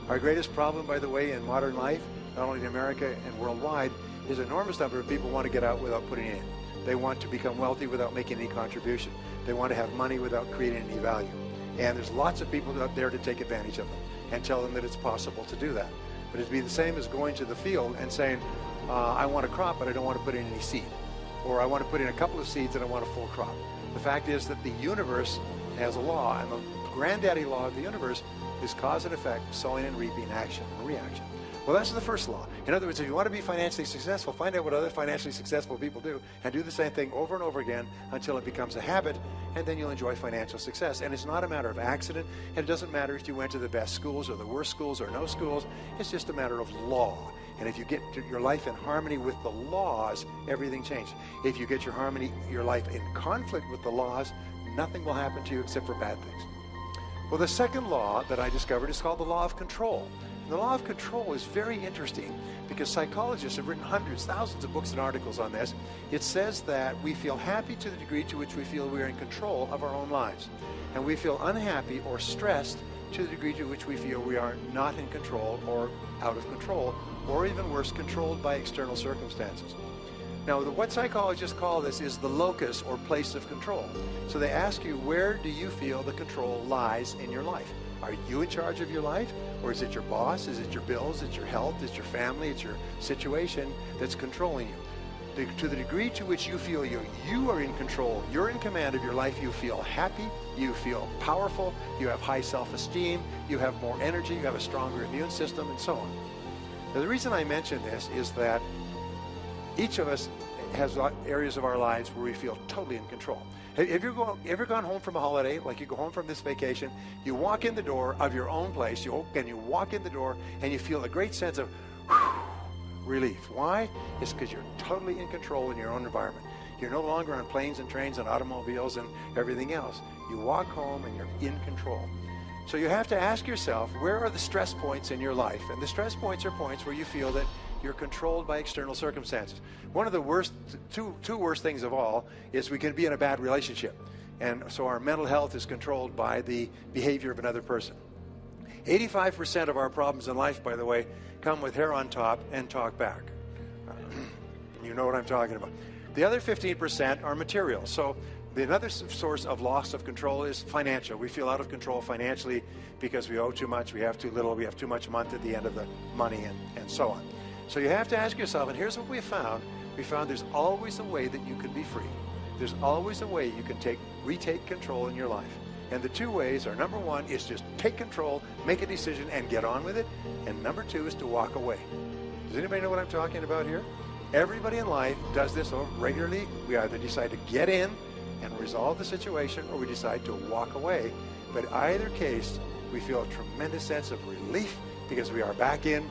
Our greatest problem, by the way, in modern life, not only in America and worldwide, is an enormous number of people want to get out without putting in. They want to become wealthy without making any contribution. They want to have money without creating any value. And there's lots of people out there to take advantage of them and tell them that it's possible to do that. But it'd be the same as going to the field and saying, I want a crop, but I don't want to put in any seed. Or I want to put in a couple of seeds and I want a full crop. The fact is that the universe has a law, and the granddaddy law of the universe is cause and effect, sowing and reaping, action and reaction. Well, that's the first law. In other words, if you want to be financially successful, find out what other financially successful people do and do the same thing over and over again until it becomes a habit, and then you'll enjoy financial success. And it's not a matter of accident, and it doesn't matter if you went to the best schools or the worst schools or no schools. It's just a matter of law. And if you get your life in harmony with the laws, everything changes. If you get your life in conflict with the laws, nothing will happen to you except for bad things. Well, the second law that I discovered is called the law of control. And the law of control is very interesting because psychologists have written hundreds, thousands of books and articles on this. It says that we feel happy to the degree to which we feel we are in control of our own lives. And we feel unhappy or stressed to the degree to which we feel we are not in control or out of control, or even worse, controlled by external circumstances. Now, what psychologists call this is the locus or place of control. So they ask you, where do you feel the control lies in your life? Are you in charge of your life? Or is it your boss? Is it your bills? Is it your health? Is it your family? It's your situation that's controlling you. To the degree to which you feel you are in control, you're in command of your life, you feel happy, you feel powerful, you have high self-esteem, you have more energy, you have a stronger immune system, and so on. Now, the reason I mention this is that each of us has areas of our lives where we feel totally in control. Have you ever gone home from a holiday, like you go home from this vacation, you walk in the door of your own place, you walk in the door and you feel a great sense of relief. Why? It's because you're totally in control in your own environment. You're no longer on planes and trains and automobiles and everything else. You walk home and you're in control. So you have to ask yourself, where are the stress points in your life? And the stress points are points where you feel that you're controlled by external circumstances. One of the two worst things of all is we can be in a bad relationship. And so our mental health is controlled by the behavior of another person. 85% of our problems in life, by the way, come with hair on top and talk back. You know what I'm talking about. The other 15% are material. So another source of loss of control is financial. We feel out of control financially because we owe too much, we have too little, we have too much month at the end of the money, and so on. So you have to ask yourself, and here's what we found. We found there's always a way that you can be free. There's always a way you can retake control in your life. And the two ways are, number one is just take control, make a decision, and get on with it. And number two is to walk away. Does anybody know what I'm talking about here? Everybody in life does this regularly. We either decide to get in and resolve the situation, or we decide to walk away. But either case, we feel a tremendous sense of relief because we are back in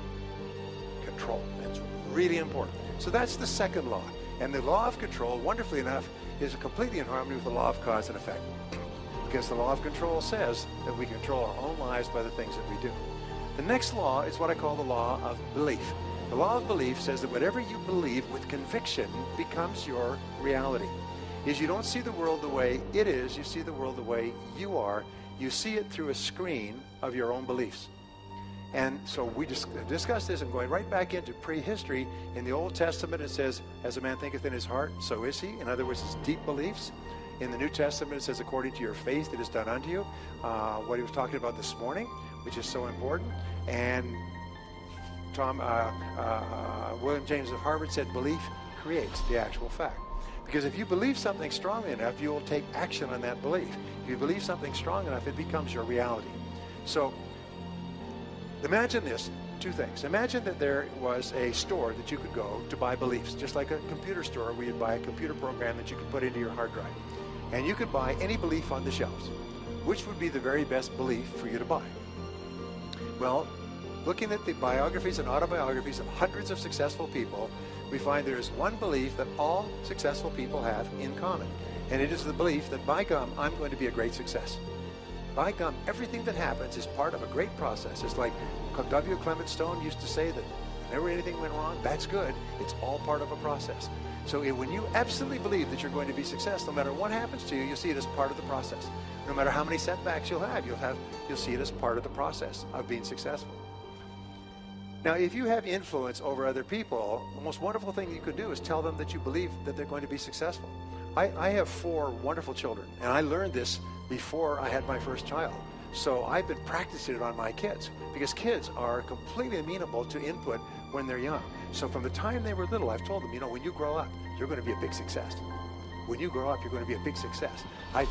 control. That's really important. So that's the second law. And the law of control, wonderfully enough, is completely in harmony with the law of cause and effect. Because the law of control says that we control our own lives by the things that we do. The next law is what I call the law of belief. The law of belief says that whatever you believe with conviction becomes your reality. Is you don't see the world the way it is, you see the world the way you are. You see it through a screen of your own beliefs. And so we discussed this, and going right back into prehistory. In the Old Testament, it says, as a man thinketh in his heart, so is he. In other words, it's deep beliefs. In the New Testament, it says, according to your faith, it is done unto you. What he was talking about this morning, which is so important. And William James of Harvard said, belief creates the actual fact. Because if you believe something strongly enough, you will take action on that belief. If you believe something strong enough, it becomes your reality. So imagine this, two things. Imagine that there was a store that you could go to buy beliefs, just like a computer store where you'd buy a computer program that you could put into your hard drive. And you could buy any belief on the shelves. Which would be the very best belief for you to buy? Well, looking at the biographies and autobiographies of hundreds of successful people, we find there is one belief that all successful people have in common. And it is the belief that, by gum, I'm going to be a great success. By gum, everything that happens is part of a great process. It's like W. Clement Stone used to say that whenever anything went wrong, that's good. It's all part of a process. So when you absolutely believe that you're going to be successful, no matter what happens to you, you'll see it as part of the process. No matter how many setbacks you'll see it as part of the process of being successful. Now, if you have influence over other people, the most wonderful thing you could do is tell them that you believe that they're going to be successful. I have 4 wonderful children, and I learned this before I had my first child. So I've been practicing it on my kids, because kids are completely amenable to input when they're young. So from the time they were little, I've told them, when you grow up, you're going to be a big success. When you grow up, you're going to be a big success. I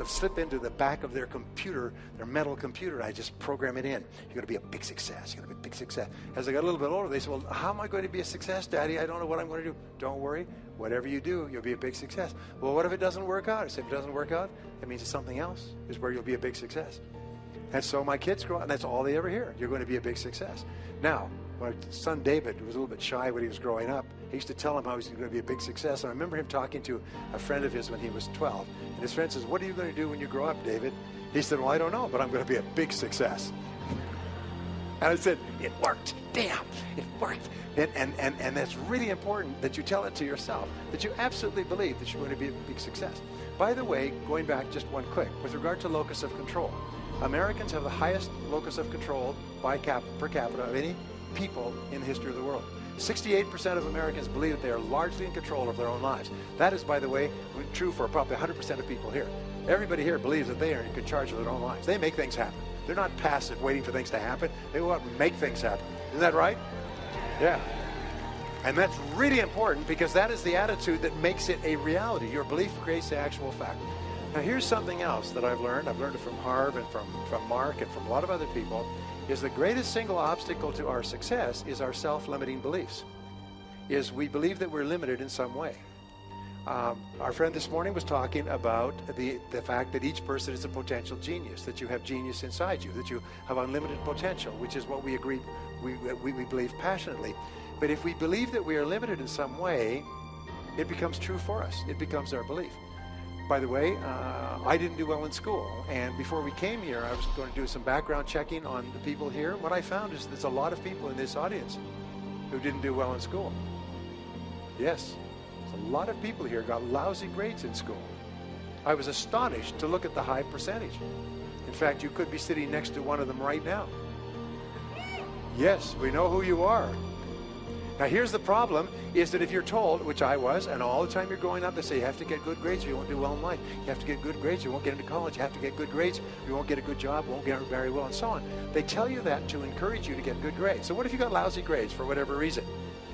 slip into the back of their computer, their metal computer, and I just program it in. You're going to be a big success. You're going to be a big success. As I got a little bit older, they said, well, how am I going to be a success, Daddy? I don't know what I'm going to do. Don't worry. Whatever you do, you'll be a big success. Well, what if it doesn't work out? I said, if it doesn't work out, that means it's something else is where you'll be a big success. And so my kids grow up, and that's all they ever hear. You're going to be a big success. Now, my son David, who was a little bit shy when he was growing up, I used to tell him how he was going to be a big success. And I remember him talking to a friend of his when he was 12. And his friend says, what are you going to do when you grow up, David? He said, well, I don't know, but I'm going to be a big success. And I said, it worked. Damn, it worked. And that's really important that you tell it to yourself, that you absolutely believe that you're going to be a big success. By the way, going back just one click, with regard to locus of control, Americans have the highest locus of control per capita of any people in the history of the world. 68% of Americans believe that they are largely in control of their own lives. That is, by the way, true for probably 100% of people here. Everybody here believes that they are in charge of their own lives. They make things happen. They're not passive waiting for things to happen. They go out and make things happen. Isn't that right? Yeah. And that's really important, because that is the attitude that makes it a reality. Your belief creates the actual fact. Now, here's something else that I've learned. I've learned it from Harv and from Mark and from a lot of other people, is the greatest single obstacle to our success is our self-limiting beliefs. Is we believe that we're limited in some way. Our friend this morning was talking about the fact that each person is a potential genius, that you have genius inside you, that you have unlimited potential, which is what we agree, we believe passionately. But if we believe that we are limited in some way, it becomes true for us. It becomes our belief. By the way, I didn't do well in school, and before we came here, I was going to do some background checking on the people here. What I found is there's a lot of people in this audience who didn't do well in school. Yes, there's a lot of people here got lousy grades in school. I was astonished to look at the high percentage. In fact, you could be sitting next to one of them right now. Yes, we know who you are. Now, here's the problem, is that if you're told, which I was, and all the time you're growing up, they say you have to get good grades or you won't do well in life. You have to get good grades, you won't get into college. You have to get good grades, you won't get a good job, won't get very well, and so on. They tell you that to encourage you to get good grades. So what if you got lousy grades for whatever reason?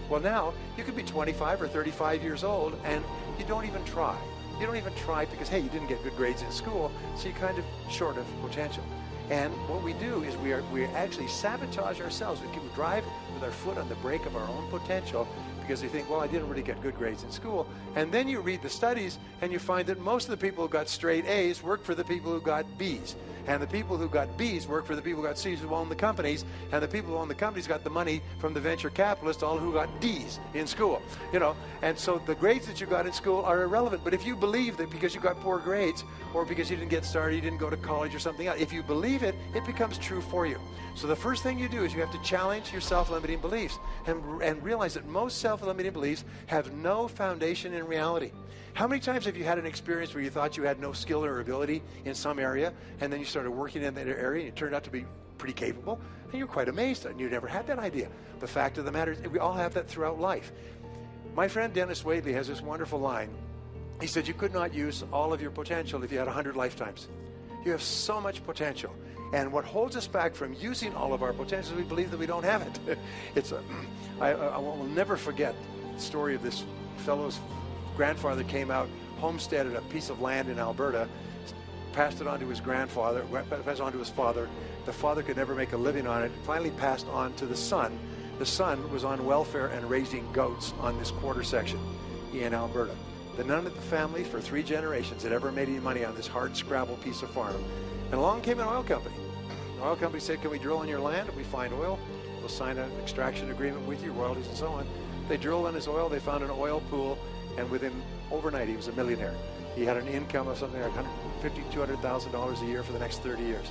Well, now, you could be 25 or 35 years old, and you don't even try. You don't even try because, hey, you didn't get good grades in school, so you're kind of short of potential. And what we do is we actually sabotage ourselves. We drive with our foot on the brake of our own potential because we think, well, I didn't really get good grades in school. And then you read the studies and you find that most of the people who got straight A's work for the people who got B's. And the people who got B's work for the people who got C's who own the companies. And the people who own the companies got the money from the venture capitalists, all who got D's in school. And so the grades that you got in school are irrelevant. But if you believe that because you got poor grades or because you didn't get started, you didn't go to college or something else, if you believe it, it becomes true for you. So the first thing you do is you have to challenge your self-limiting beliefs and realize that most self-limiting beliefs have no foundation in reality. How many times have you had an experience where you thought you had no skill or ability in some area, and then you started working in that area and it turned out to be pretty capable, and you're quite amazed, and you never had that idea. The fact of the matter is, we all have that throughout life. My friend Dennis Wadley has this wonderful line. He said, you could not use all of your potential if you had 100 lifetimes. You have so much potential. And what holds us back from using all of our potential is we believe that we don't have it. I will never forget the story of this fellow's grandfather came out, homesteaded a piece of land in Alberta, passed it on to his grandfather, passed it on to his father. The father could never make a living on it. Finally passed on to the son. The son was on welfare and raising goats on this quarter section in Alberta. None of the family for 3 generations had ever made any money on this hard scrabble piece of farm. And along came an oil company. The oil company said, can we drill on your land? If we find oil, we'll sign an extraction agreement with you, royalties and so on. They drilled on his oil, they found an oil pool, and overnight he was a millionaire. He had an income of something like $150,000, $200,000 a year for the next 30 years.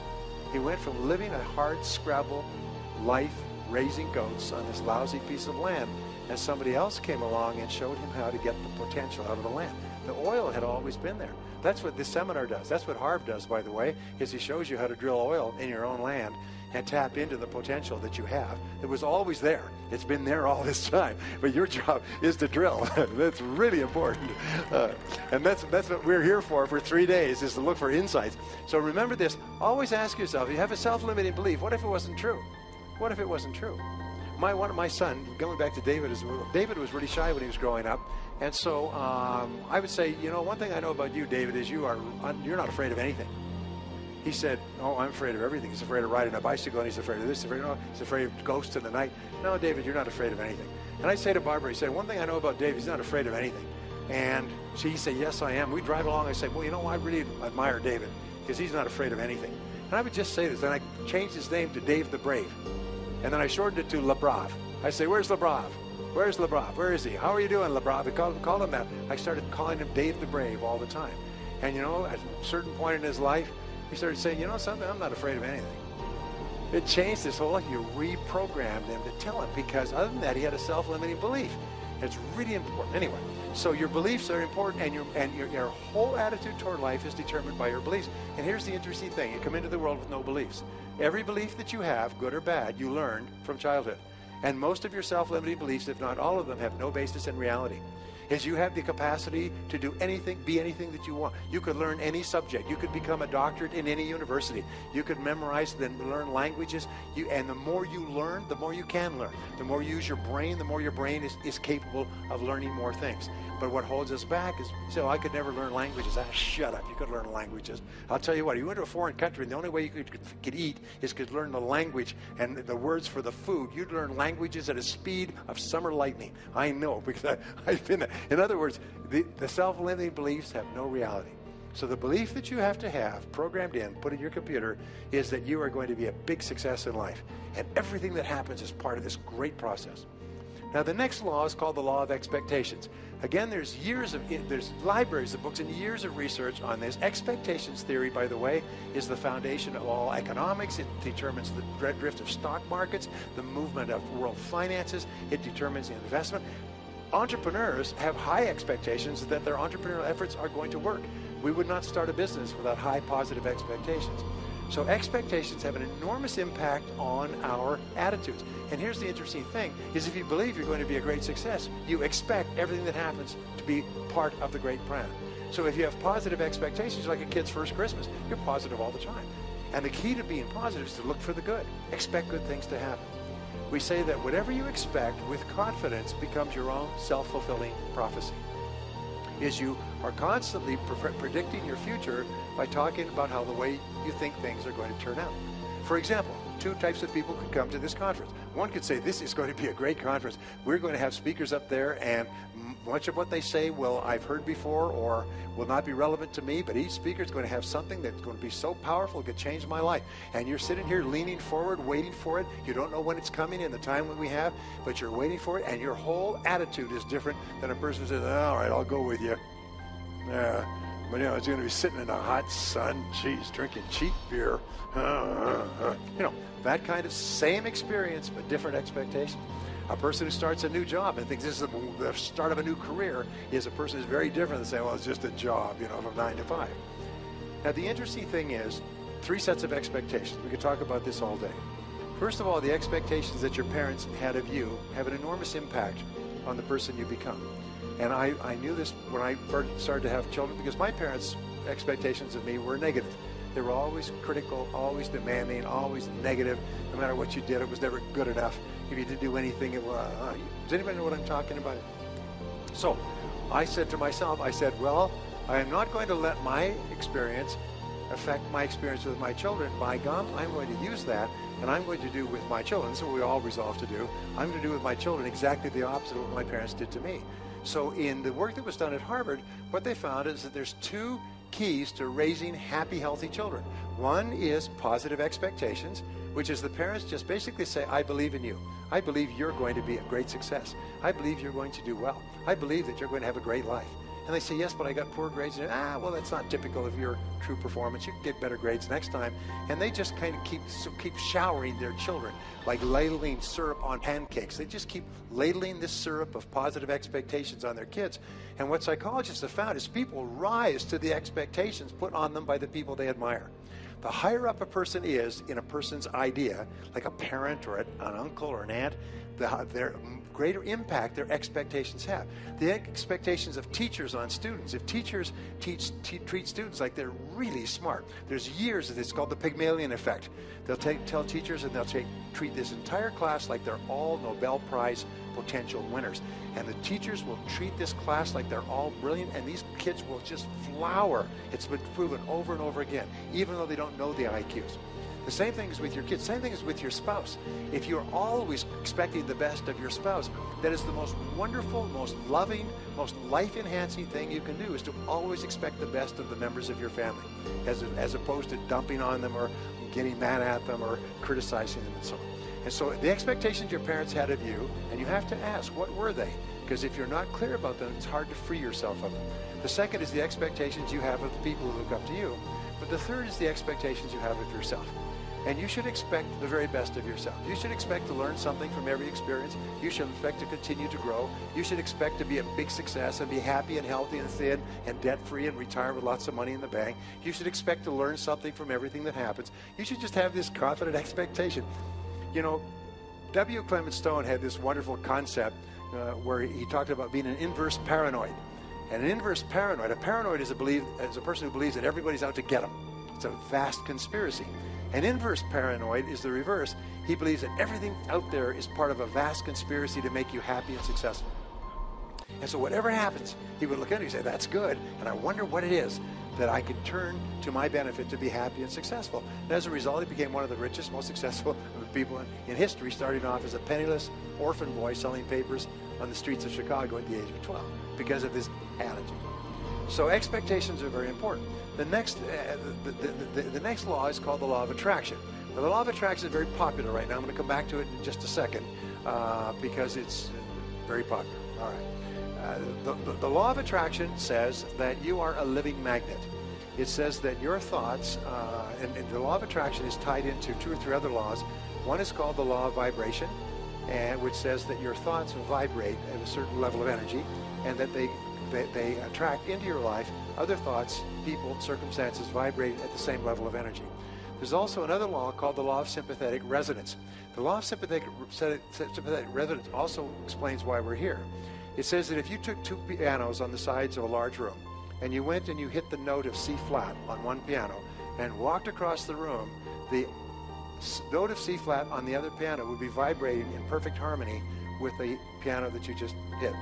He went from living a hard scrabble life, raising goats on this lousy piece of land, and somebody else came along and showed him how to get the potential out of the land. The oil had always been there. That's what this seminar does. That's what Harv does, by the way, is he shows you how to drill oil in your own land and tap into the potential that you have. It was always there. It's been there all this time. But your job is to drill. That's really important. And that's what we're here for 3 days, is to look for insights. So remember this. Always ask yourself, you have a self-limiting belief. What if it wasn't true? What if it wasn't true? My son, going back to David, David was really shy when he was growing up. And so I would say, one thing I know about you, David, is you're not afraid of anything. He said, oh, I'm afraid of everything. He's afraid of riding a bicycle, and he's afraid of this. He's afraid of ghosts in the night. No, David, you're not afraid of anything. And I say to Barbara, he said, one thing I know about David, he's not afraid of anything. And she said, yes, I am. We drive along. I say, well, I really admire David because he's not afraid of anything. And I would just say this. Then I changed his name to Dave the Brave. And then I shortened it to Le Brave. I say, where's Le Brave? Where's Le Brave? Where is he? How are you doing, Le Brave? I called him that. I started calling him Dave the Brave all the time. And, at a certain point in his life, he started saying, something, I'm not afraid of anything. It changed his whole life. You reprogrammed him to tell him, because other than that, he had a self-limiting belief. It's really important. Anyway, so your beliefs are important, and your whole attitude toward life is determined by your beliefs. And here's the interesting thing. You come into the world with no beliefs. Every belief that you have, good or bad, you learned from childhood. And most of your self-limiting beliefs, if not all of them, have no basis in reality. Is you have the capacity to do anything, be anything that you want. You could learn any subject. You could become a doctorate in any university. You could memorize, then learn languages. And the more you learn, the more you can learn. The more you use your brain, the more your brain is capable of learning more things. But what holds us back is, I could never learn languages. Shut up, you could learn languages. I'll tell you what, you went to a foreign country, and the only way you could eat is could learn the language and the words for the food. You'd learn languages at a speed of summer lightning. I know, because I've been there. In other words, the self-limiting beliefs have no reality. So the belief that you have to have programmed in, put in your computer, is that you are going to be a big success in life. And everything that happens is part of this great process. Now, the next law is called the law of expectations. Again, there's libraries of books and years of research on this. Expectations theory, by the way, is the foundation of all economics. It determines the drift of stock markets, the movement of world finances. It determines investment. Entrepreneurs have high expectations that their entrepreneurial efforts are going to work. We would not start a business without high positive expectations. So expectations have an enormous impact on our attitudes. And here's the interesting thing, is if you believe you're going to be a great success, you expect everything that happens to be part of the great plan. So if you have positive expectations, like a kid's first Christmas, you're positive all the time. And the key to being positive is to look for the good. Expect good things to happen. We say that whatever you expect with confidence becomes your own self-fulfilling prophecy. Is you are constantly predicting your future by talking about how the way you think things are going to turn out. For example, 2 types of people could come to this conference. One could say, this is going to be a great conference. We're going to have speakers up there, and much of what they say I've heard before or will not be relevant to me, but each speaker is going to have something that's going to be so powerful it could change my life. And you're sitting here leaning forward, waiting for it. You don't know when it's coming in the time that we have, but you're waiting for it, and your whole attitude is different than a person who says, all right, I'll go with you. Yeah. But it's going to be sitting in the hot sun, drinking cheap beer. That kind of same experience, but different expectations. A person who starts a new job and thinks this is the start of a new career is a person who's very different than saying, well, it's just a job, from 9 to 5. Now, the interesting thing is, three sets of expectations. We could talk about this all day. First of all, the expectations that your parents had of you have an enormous impact on the person you become. And I knew this when I first started to have children, because my parents' expectations of me were negative. They were always critical, always demanding, always negative. No matter what you did, it was never good enough. If you didn't do anything, it was... does anybody know what I'm talking about? So I said to myself, well, I am not going to let my experience affect my experience with my children. By gum, I'm going to use that, and I'm going to do with my children. This is what we all resolve to do. I'm going to do with my children exactly the opposite of what my parents did to me. So in the work that was done at Harvard, what they found is that there's two keys to raising happy, healthy children. One is positive expectations, which is the parents just basically say, I believe in you. I believe you're going to be a great success. I believe you're going to do well. I believe that you're going to have a great life. And they say, yes, but I got poor grades. And, well, that's not typical of your true performance. You can get better grades next time. And they just kind of keep showering their children, like ladling syrup on pancakes. They just keep ladling this syrup of positive expectations on their kids. And what psychologists have found is people rise to the expectations put on them by the people they admire. The higher up a person is in a person's idea, like a parent or an uncle or an aunt, their greater impact their expectations have. The expectations of teachers on students. If teachers treat students like they're really smart, there's years of this called the Pygmalion Effect. They'll tell teachers and they'll treat this entire class like they're all Nobel Prize potential winners. And the teachers will treat this class like they're all brilliant, and these kids will just flower. It's been proven over and over again, even though they don't know the IQs. The same thing is with your kids. Same thing is with your spouse. If you're always expecting the best of your spouse, that is the most wonderful, most loving, most life-enhancing thing you can do, is to always expect the best of the members of your family, as opposed to dumping on them or getting mad at them or criticizing them and so on. And so the expectations your parents had of you, and you have to ask, what were they? Because if you're not clear about them, it's hard to free yourself of them. The second is the expectations you have of the people who look up to you. But the third is the expectations you have of yourself. And you should expect the very best of yourself. You should expect to learn something from every experience. You should expect to continue to grow. You should expect to be a big success and be happy and healthy and thin and debt-free and retire with lots of money in the bank. You should expect to learn something from everything that happens. You should just have this confident expectation. You know, W. Clement Stone had this wonderful concept where he talked about being an inverse paranoid. And an inverse paranoid, a paranoid is a person who believes that everybody's out to get them. It's a vast conspiracy. An inverse paranoid is the reverse. He believes that everything out there is part of a vast conspiracy to make you happy and successful. And so whatever happens, he would look at it and say, that's good, and I wonder what it is that I can turn to my benefit to be happy and successful. And as a result, he became one of the richest, most successful people in history, starting off as a penniless orphan boy selling papers on the streets of Chicago at the age of 12 because of this attitude. So expectations are very important. The next law is called the law of attraction. Now, the law of attraction is very popular right now. I'm going to come back to it in just a second because it's very popular. All right. The law of attraction says that you are a living magnet. It says that your thoughts, and the law of attraction is tied into 2 or 3 other laws. One is called the law of vibration, which says that your thoughts vibrate at a certain level of energy, and that they attract into your life other thoughts, people, circumstances vibrate at the same level of energy. There's also another law called the law of sympathetic resonance. The law of sympathetic resonance also explains why we're here. It says that if you took 2 pianos on the sides of a large room and you went and you hit the note of C flat on one piano and walked across the room, the note of C flat on the other piano would be vibrating in perfect harmony with the piano that you just hit.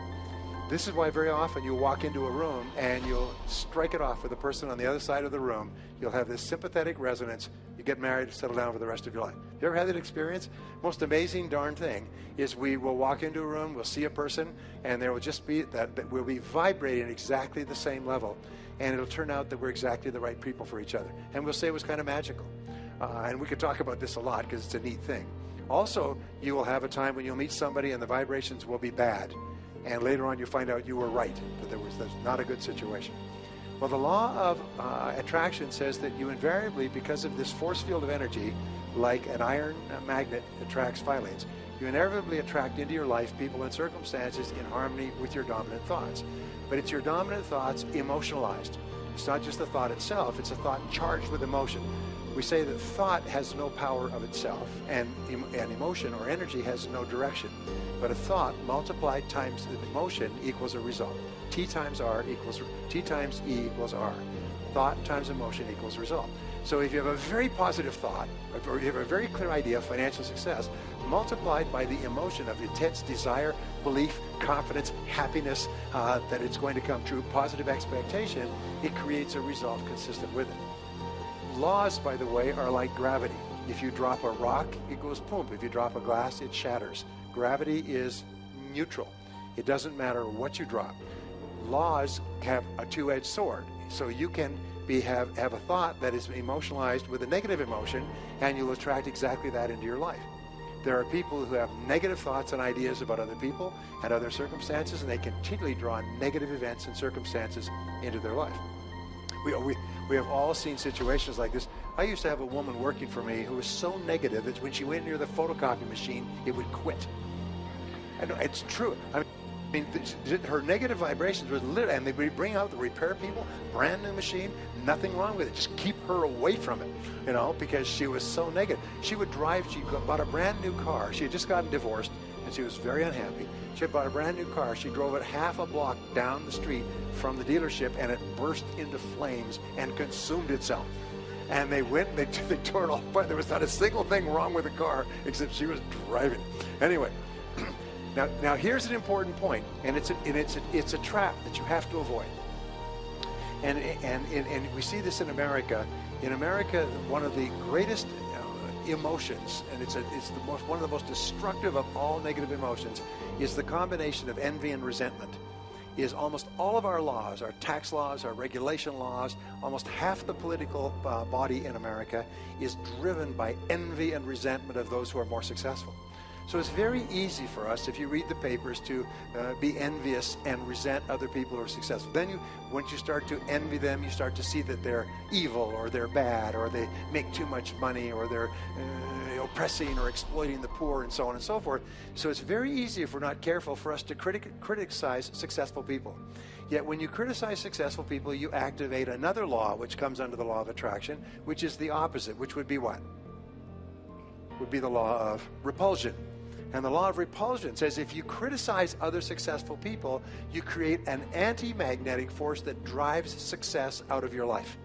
This is why very often you'll walk into a room and you'll strike it off with the person on the other side of the room. You'll have this sympathetic resonance. You get married, settle down for the rest of your life. You ever had that experience? Most amazing darn thing is we will walk into a room, we'll see a person, and there will just be that we'll be vibrating at exactly the same level. And it'll turn out that we're exactly the right people for each other. And we'll say it was kind of magical. And we could talk about this a lot because it's a neat thing. Also, you will have a time when you'll meet somebody and the vibrations will be bad. And later on you find out you were right, that that's not a good situation. Well, the law of attraction says that you invariably, because of this force field of energy, like an iron magnet attracts filings, you inevitably attract into your life people and circumstances in harmony with your dominant thoughts. But it's your dominant thoughts emotionalized. It's not just the thought itself, it's a thought charged with emotion. we say that thought has no power of itself, and emotion or energy has no direction. But a thought multiplied times an emotion equals a result. T times E equals R. Thought times emotion equals result. So if you have a very positive thought, or you have a very clear idea of financial success, multiplied by the emotion of intense desire, belief, confidence, happiness that it's going to come true, positive expectation, it creates a result consistent with it. Laws, by the way, are like gravity. If you drop a rock, it goes boom. If you drop a glass, it shatters. Gravity is neutral. It doesn't matter what you drop. Laws have a two-edged sword. So you can have a thought that is emotionalized with a negative emotion, and you'll attract exactly that into your life. There are people who have negative thoughts and ideas about other people and other circumstances, and they continually draw negative events and circumstances into their life. We have all seen situations like this. I used to have a woman working for me who was so negative that when she went near the photocopy machine, it would quit. I know, it's true. I mean, her negative vibrations was lit, and they would bring out the repair people, brand new machine, nothing wrong with it. Just keep her away from it, you know, because she was so negative. She would drive, she bought a brand new car. She had just gotten divorced, and she was very unhappy. She had bought a brand new car. She drove it half a block down the street from the dealership, and it burst into flames and consumed itself. And they went, they tore it all apart. There was not a single thing wrong with the car except she was driving it. Anyway. Now here's an important point, and it's a trap that you have to avoid. And we see this in America. In America, one of the greatest emotions, and one of the most destructive of all negative emotions, is the combination of envy and resentment. Is almost all of our laws, our tax laws, our regulation laws, almost half the political body in America is driven by envy and resentment of those who are more successful. So it's very easy for us, if you read the papers, to be envious and resent other people who are successful. Then once you start to envy them, you start to see that they're evil, or they're bad, or they make too much money, or they're oppressing or exploiting the poor, and so on and so forth. So it's very easy, if we're not careful, for us to criticize successful people. Yet when you criticize successful people, you activate another law, which comes under the law of attraction, which is the opposite, which would be what? Would be the law of repulsion. And the law of repulsion says if you criticize other successful people, you create an anti-magnetic force that drives success out of your life.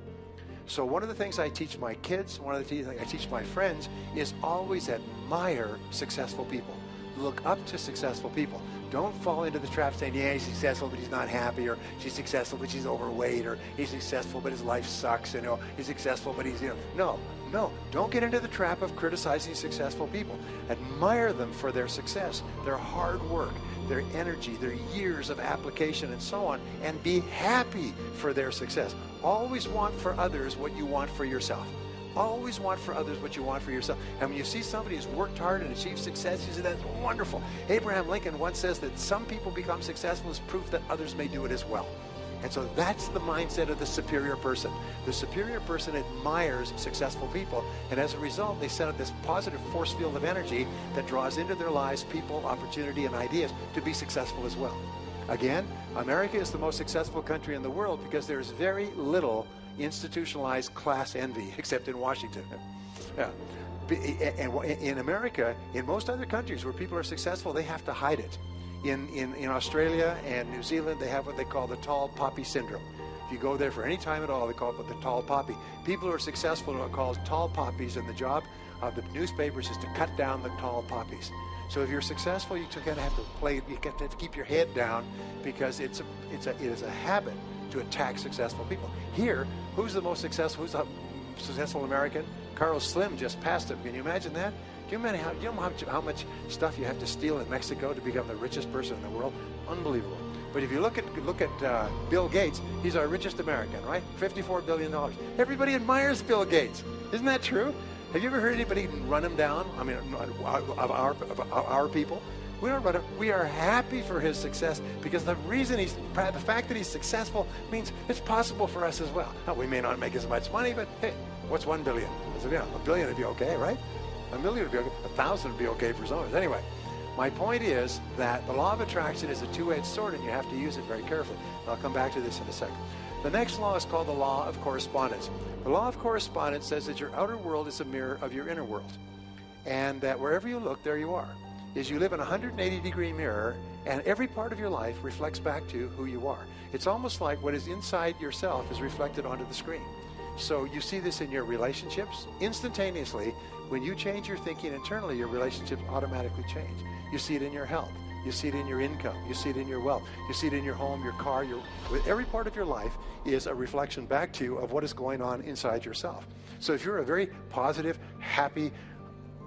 So one of the things I teach my kids, one of the things I teach my friends, is always admire successful people. Look up to successful people. Don't fall into the trap saying, yeah, he's successful, but he's not happy, or she's successful, but she's overweight, or he's successful, but his life sucks, you know, he's successful, but he's, you know. No, don't get into the trap of criticizing successful people. Admire them for their success, their hard work, their energy, their years of application, and so on, and be happy for their success. Always want for others what you want for yourself. Always want for others what you want for yourself. And when you see somebody who's worked hard and achieved success, you say, that's wonderful. Abraham Lincoln once says that some people become successful as proof that others may do it as well. And so that's the mindset of the superior person. The superior person admires successful people, and as a result, they set up this positive force field of energy that draws into their lives people, opportunity, and ideas to be successful as well. Again, America is the most successful country in the world because there's very little institutionalized class envy, except in Washington. Yeah. And in America, in most other countries where people are successful, they have to hide it. In Australia and New Zealand, they have what they call the tall poppy syndrome. If you go there for any time at all, they call it the tall poppy. People who are successful are called tall poppies, and the job of the newspapers is to cut down the tall poppies. So if you're successful, you kind of have to play. You have to keep your head down because it is a habit to attack successful people. Here, who's the most successful? Who's the successful American? Carlos Slim just passed him. Can you imagine that? Do you know how much stuff you have to steal in Mexico to become the richest person in the world? Unbelievable. But if you look at Bill Gates, he's our richest American, right? $54 billion. Everybody admires Bill Gates. Isn't that true? Have you ever heard anybody run him down? I mean, of our people? We don't run him. We are happy for his success because the fact that he's successful means it's possible for us as well. Now, we may not make as much money, but hey, what's 1 billion? $1 billion would be okay, right? $1 million would be okay. 1,000 would be okay for some of us. Anyway, My point is that the law of attraction is a two-edged sword, and you have to use it very carefully. I'll come back to this in a second. The next law is called the law of correspondence. The law of correspondence says that your outer world is a mirror of your inner world, and that wherever you look, there you are. Is you live in a 180-degree mirror, and every part of your life reflects back to who you are. It's almost like what is inside yourself is reflected onto the screen. So you see this in your relationships. Instantaneously, when you change your thinking internally, your relationships automatically change. You see it in your health. You see it in your income. You see it in your wealth. You see it in your home, your car. Every part of your life is a reflection back to you of what is going on inside yourself. So if you're a very positive, happy,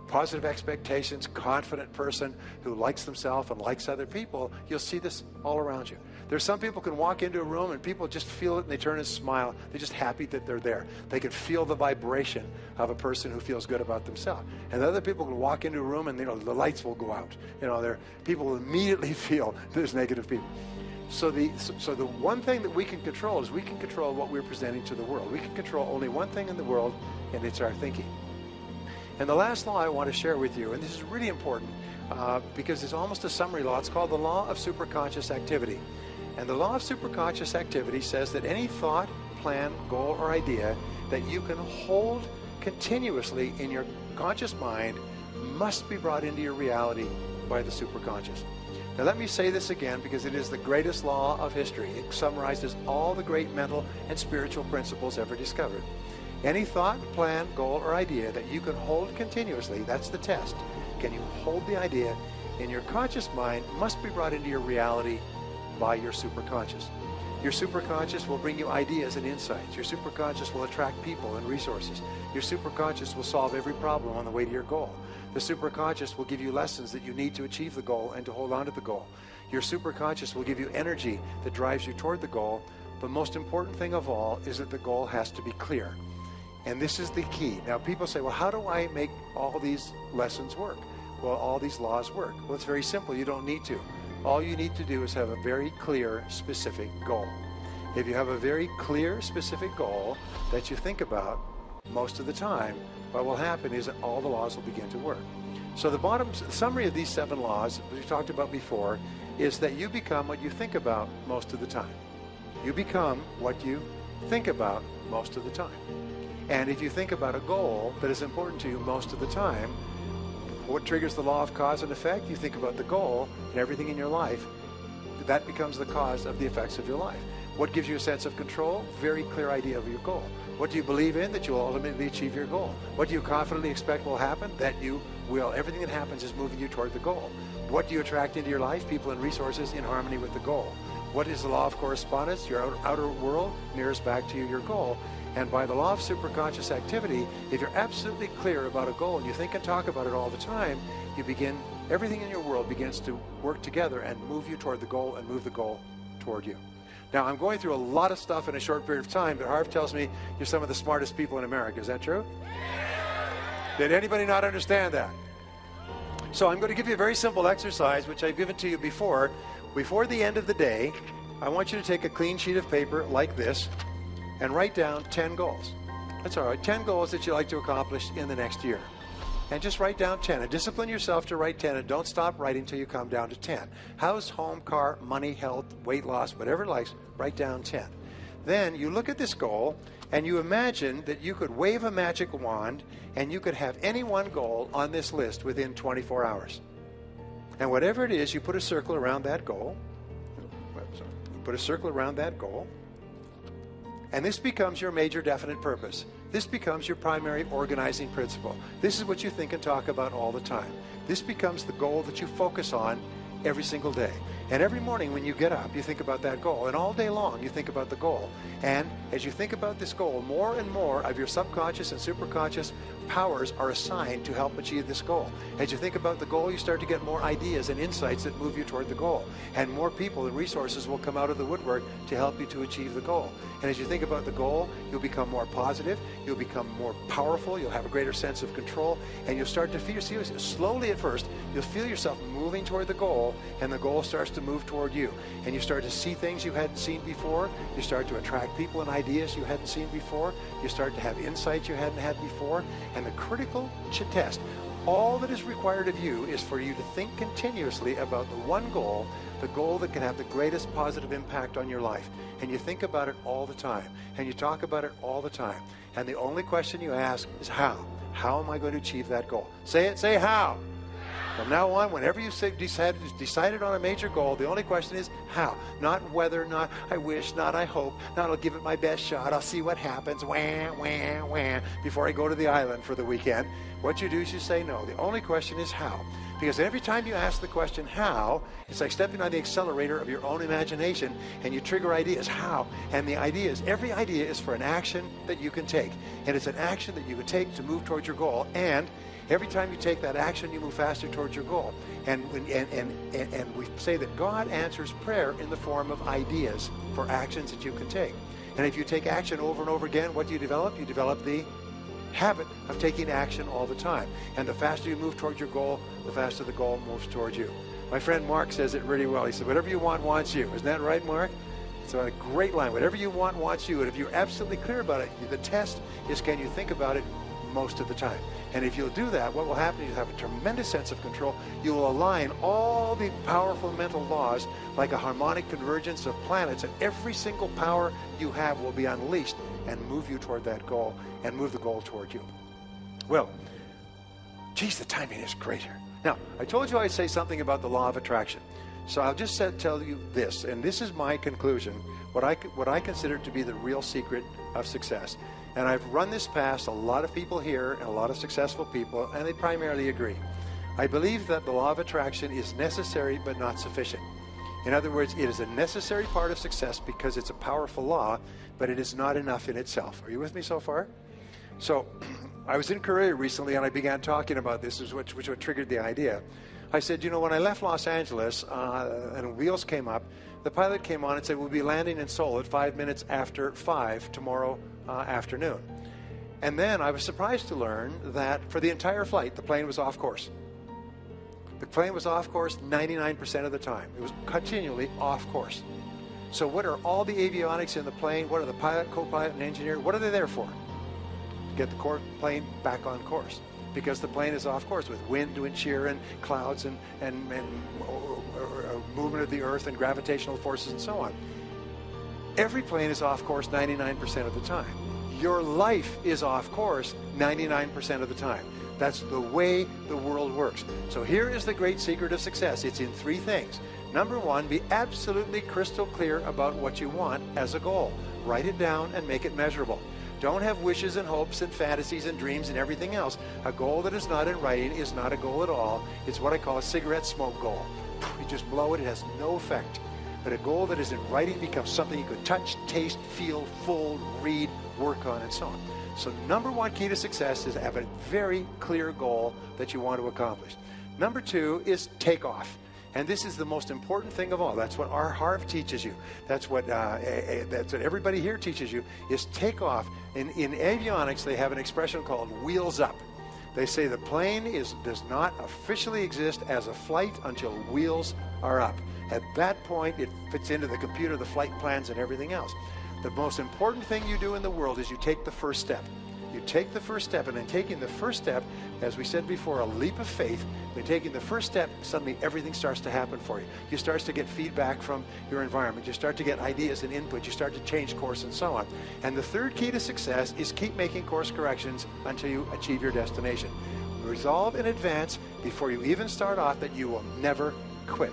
positive expectations, confident person who likes themselves and likes other people, you'll see this all around you. There's some people can walk into a room and people just feel it and they turn and smile. They're just happy that they're there. They can feel the vibration of a person who feels good about themselves. And other people can walk into a room and the lights will go out. People will immediately feel there's negative people. So the one thing that we can control is we can control what we're presenting to the world. We can control only one thing in the world, and it's our thinking. And the last law I want to share with you, and this is really important because it's almost a summary law. It's called the Law of Superconscious Activity. And the Law of Superconscious Activity says that any thought, plan, goal, or idea that you can hold continuously in your conscious mind must be brought into your reality by the superconscious. Now let me say this again because it is the greatest law of history. It summarizes all the great mental and spiritual principles ever discovered. Any thought, plan, goal, or idea that you can hold continuously, that's the test. Can you hold the idea in your conscious mind must be brought into your reality by your superconscious. Your superconscious will bring you ideas and insights. Your superconscious will attract people and resources. Your superconscious will solve every problem on the way to your goal. The superconscious will give you lessons that you need to achieve the goal and to hold on to the goal. Your superconscious will give you energy that drives you toward the goal. The most important thing of all is that the goal has to be clear. And this is the key. Now people say, well, how do I make all these lessons work? Well, all these laws work. Well, it's very simple. You don't need to. All you need to do is have a very clear, specific goal. If you have a very clear, specific goal that you think about most of the time, what will happen is that all the laws will begin to work. So the summary of these 7 laws, as we talked about before, is that you become what you think about most of the time. You become what you think about most of the time. And if you think about a goal that is important to you most of the time, what triggers the law of cause and effect? You think about the goal and everything in your life. That becomes the cause of the effects of your life. What gives you a sense of control? Very clear idea of your goal. What do you believe in? That you will ultimately achieve your goal. What do you confidently expect will happen? That you will. Everything that happens is moving you toward the goal. What do you attract into your life? People and resources in harmony with the goal. What is the law of correspondence? Your outer world mirrors back to you your goal. And by the law of superconscious activity, if you're absolutely clear about a goal and you think and talk about it all the time, everything in your world begins to work together and move you toward the goal and move the goal toward you. Now, I'm going through a lot of stuff in a short period of time, but Harv tells me you're some of the smartest people in America. Is that true? Did anybody not understand that? So I'm going to give you a very simple exercise, which I've given to you before. Before the end of the day, I want you to take a clean sheet of paper like this and write down 10 goals. That's all right. 10 goals that you'd like to accomplish in the next year. And just write down 10. And discipline yourself to write 10. And don't stop writing until you come down to 10. House, home, car, money, health, weight loss, whatever it likes, write down 10. Then you look at this goal and you imagine that you could wave a magic wand and you could have any one goal on this list within 24 hours. And whatever it is, you put a circle around that goal. Put a circle around that goal. And this becomes your major definite purpose. This becomes your primary organizing principle. This is what you think and talk about all the time. This becomes the goal that you focus on every single day. And every morning when you get up, you think about that goal. And all day long, you think about the goal. And as you think about this goal, more and more of your subconscious and superconscious powers are assigned to help achieve this goal. As you think about the goal, you start to get more ideas and insights that move you toward the goal. And more people and resources will come out of the woodwork to help you to achieve the goal. And as you think about the goal, you'll become more positive, you'll become more powerful, you'll have a greater sense of control, and you'll start to feel, slowly at first, you'll feel yourself moving toward the goal, and the goal starts to move toward you. And you start to see things you hadn't seen before, you start to attract people and ideas you hadn't seen before, you start to have insights you hadn't had before, and the critical test, All that is required of you is for you to think continuously about the one goal, the goal that can have the greatest positive impact on your life. And you think about it all the time. And you talk about it all the time. And the only question you ask is how? How am I going to achieve that goal? Say it, say how. From now on, whenever you decided on a major goal, the only question is how. Not whether, not I wish, not I hope, not I'll give it my best shot, I'll see what happens, wah, wah, wah, before I go to the island for the weekend. What you do is you say no. The only question is how. Because every time you ask the question how, it's like stepping on the accelerator of your own imagination and you trigger ideas. How? And the idea is, every idea is for an action that you can take. And it's an action that you can take to move towards your goal. And every time you take that action, you move faster towards your goal. And we say that God answers prayer in the form of ideas for actions that you can take. And if you take action over and over again, what do you develop? You develop the habit of taking action all the time. And the faster you move towards your goal, the faster the goal moves towards you. My friend Mark says it really well. He said, whatever you want wants you. Isn't that right, Mark? It's a great line. Whatever you want wants you. And if you're absolutely clear about it, the test is, can you think about it most of the time? And if you'll do that, what will happen is you'll have a tremendous sense of control. You will align all the powerful mental laws like a harmonic convergence of planets, and every single power you have will be unleashed and move you toward that goal and move the goal toward you. Well, geez, the timing is great here. Now, I told you I'd say something about the law of attraction. So I'll just tell you this, and this is my conclusion, what I consider to be the real secret of success. And I've run this past a lot of people here and a lot of successful people, and they primarily agree. I believe that the law of attraction is necessary but not sufficient. In other words, it is a necessary part of success because it's a powerful law, but it is not enough in itself. Are you with me so far? So I was in Korea recently and I began talking about this, which what triggered the idea. I said, you know, when I left Los Angeles and wheels came up, the pilot came on and said, we'll be landing in Seoul at 5 minutes after 5 tomorrow afternoon. And then I was surprised to learn that for the entire flight, the plane was off course. The plane was off course 99% of the time. It was continually off course. So what are all the avionics in the plane? What are the pilot, co-pilot, and engineer? What are they there for? To get the plane back on course. Because the plane is off course with wind shear and clouds and movement of the earth and gravitational forces and so on. Every plane is off course 99% of the time. Your life is off course 99% of the time. That's the way the world works. So here is the great secret of success. It's in 3 things. Number 1, be absolutely crystal clear about what you want as a goal. Write it down and make it measurable. Don't have wishes and hopes and fantasies and dreams and everything else. A goal that is not in writing is not a goal at all. It's what I call a cigarette smoke goal. You just blow it, it has no effect. But a goal that is in writing becomes something you could touch, taste, feel, fold, read, work on, and so on. So number 1 key to success is to have a very clear goal that you want to accomplish. Number 2 is take off. And this is the most important thing of all. That's what our Harv teaches you. That's what everybody here teaches you, is take off. In avionics, they have an expression called wheels up. They say the plane does not officially exist as a flight until wheels are up. At that point, it fits into the computer, the flight plans, and everything else. The most important thing you do in the world is you take the first step. You take the first step, and in taking the first step, as we said before, a leap of faith, when taking the first step, suddenly everything starts to happen for you. You start to get feedback from your environment. You start to get ideas and input. You start to change course and so on. And the 3rd key to success is keep making course corrections until you achieve your destination. Resolve in advance before you even start off that you will never quit.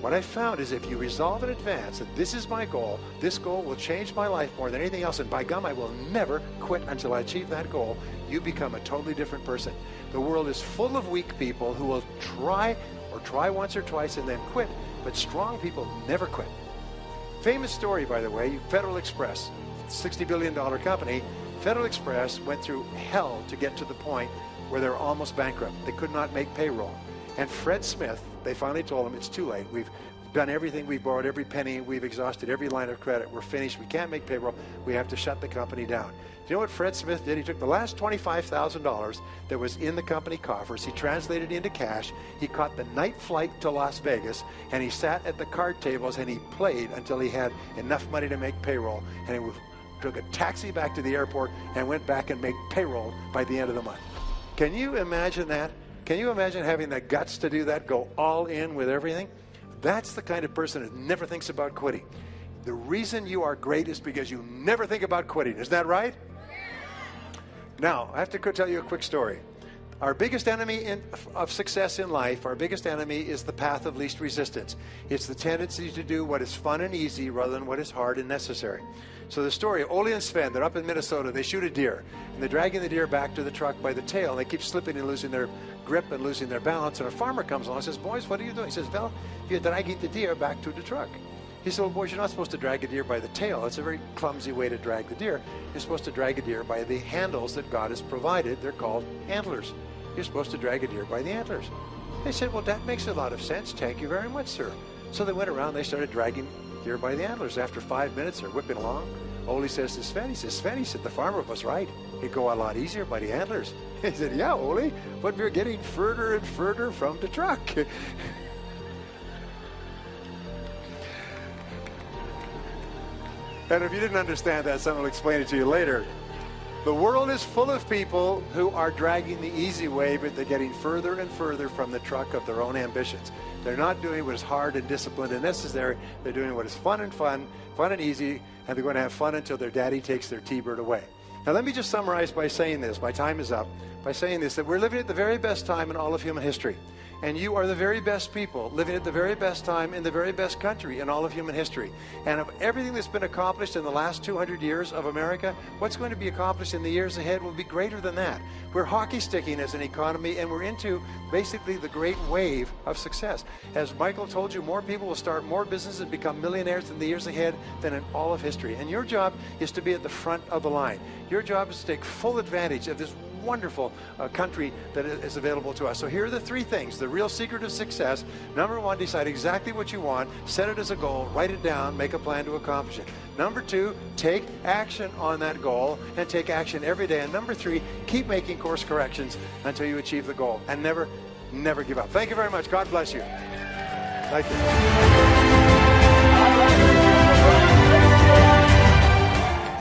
What I found is if you resolve in advance that this is my goal, this goal will change my life more than anything else, and by gum, I will never quit until I achieve that goal, you become a totally different person. The world is full of weak people who will try once or twice and then quit, but strong people never quit. Famous story, by the way, Federal Express, $60 billion company. Federal Express went through hell to get to the point where they were almost bankrupt. They could not make payroll. And Fred Smith, they finally told him, it's too late. We've done everything. We've borrowed every penny. We've exhausted every line of credit. We're finished. We can't make payroll. We have to shut the company down. Do you know what Fred Smith did? He took the last $25,000 that was in the company coffers. He translated it into cash. He caught the night flight to Las Vegas, and he sat at the card tables, and he played until he had enough money to make payroll. And he took a taxi back to the airport and went back and made payroll by the end of the month. Can you imagine that? Can you imagine having the guts to do that, go all in with everything? That's the kind of person that never thinks about quitting. The reason you are great is because you never think about quitting. Is that right? Now, I have to tell you a quick story. Our biggest enemy of success in life, our biggest enemy is the path of least resistance. It's the tendency to do what is fun and easy rather than what is hard and necessary. So the story, Ole and Sven, they're up in Minnesota, they shoot a deer, and they're dragging the deer back to the truck by the tail, and they keep slipping and losing their grip and losing their balance, and a farmer comes along and says, boys, what are you doing? He says, well, you're dragging the deer back to the truck. He said, well, boys, you're not supposed to drag a deer by the tail. That's a very clumsy way to drag the deer. You're supposed to drag a deer by the handles that God has provided. They're called antlers. You're supposed to drag a deer by the antlers. They said, well, that makes a lot of sense. Thank you very much, sir. So they went around, they started dragging deer by the antlers. After 5 minutes, they're whipping along. Ole says to Sven, he said, the farmer was right. It'd go a lot easier by the antlers. He said, yeah, Ole, but we're getting further and further from the truck. And if you didn't understand that, someone will explain it to you later. The world is full of people who are dragging the easy way, but they're getting further and further from the truck of their own ambitions. They're not doing what is hard and disciplined and necessary. They're doing what is fun and easy, and they're going to have fun until their daddy takes their T-bird away. Now let me just summarize by saying this, my time is up, by saying this, that we're living at the very best time in all of human history. And you are the very best people living at the very best time in the very best country in all of human history. And of everything that's been accomplished in the last 200 years of America, what's going to be accomplished in the years ahead will be greater than that. We're hockey sticking as an economy, and we're into basically the great wave of success. As Michael told you, more people will start more businesses and become millionaires in the years ahead than in all of history. And your job is to be at the front of the line. Your job is to take full advantage of this wonderful country that is available to us. So here are the three things, the real secret of success. Number one, decide exactly what you want, set it as a goal, write it down, make a plan to accomplish it. Number two, take action on that goal and take action every day. And number three, keep making course corrections until you achieve the goal and never give up. Thank you very much. God bless you. Thank you.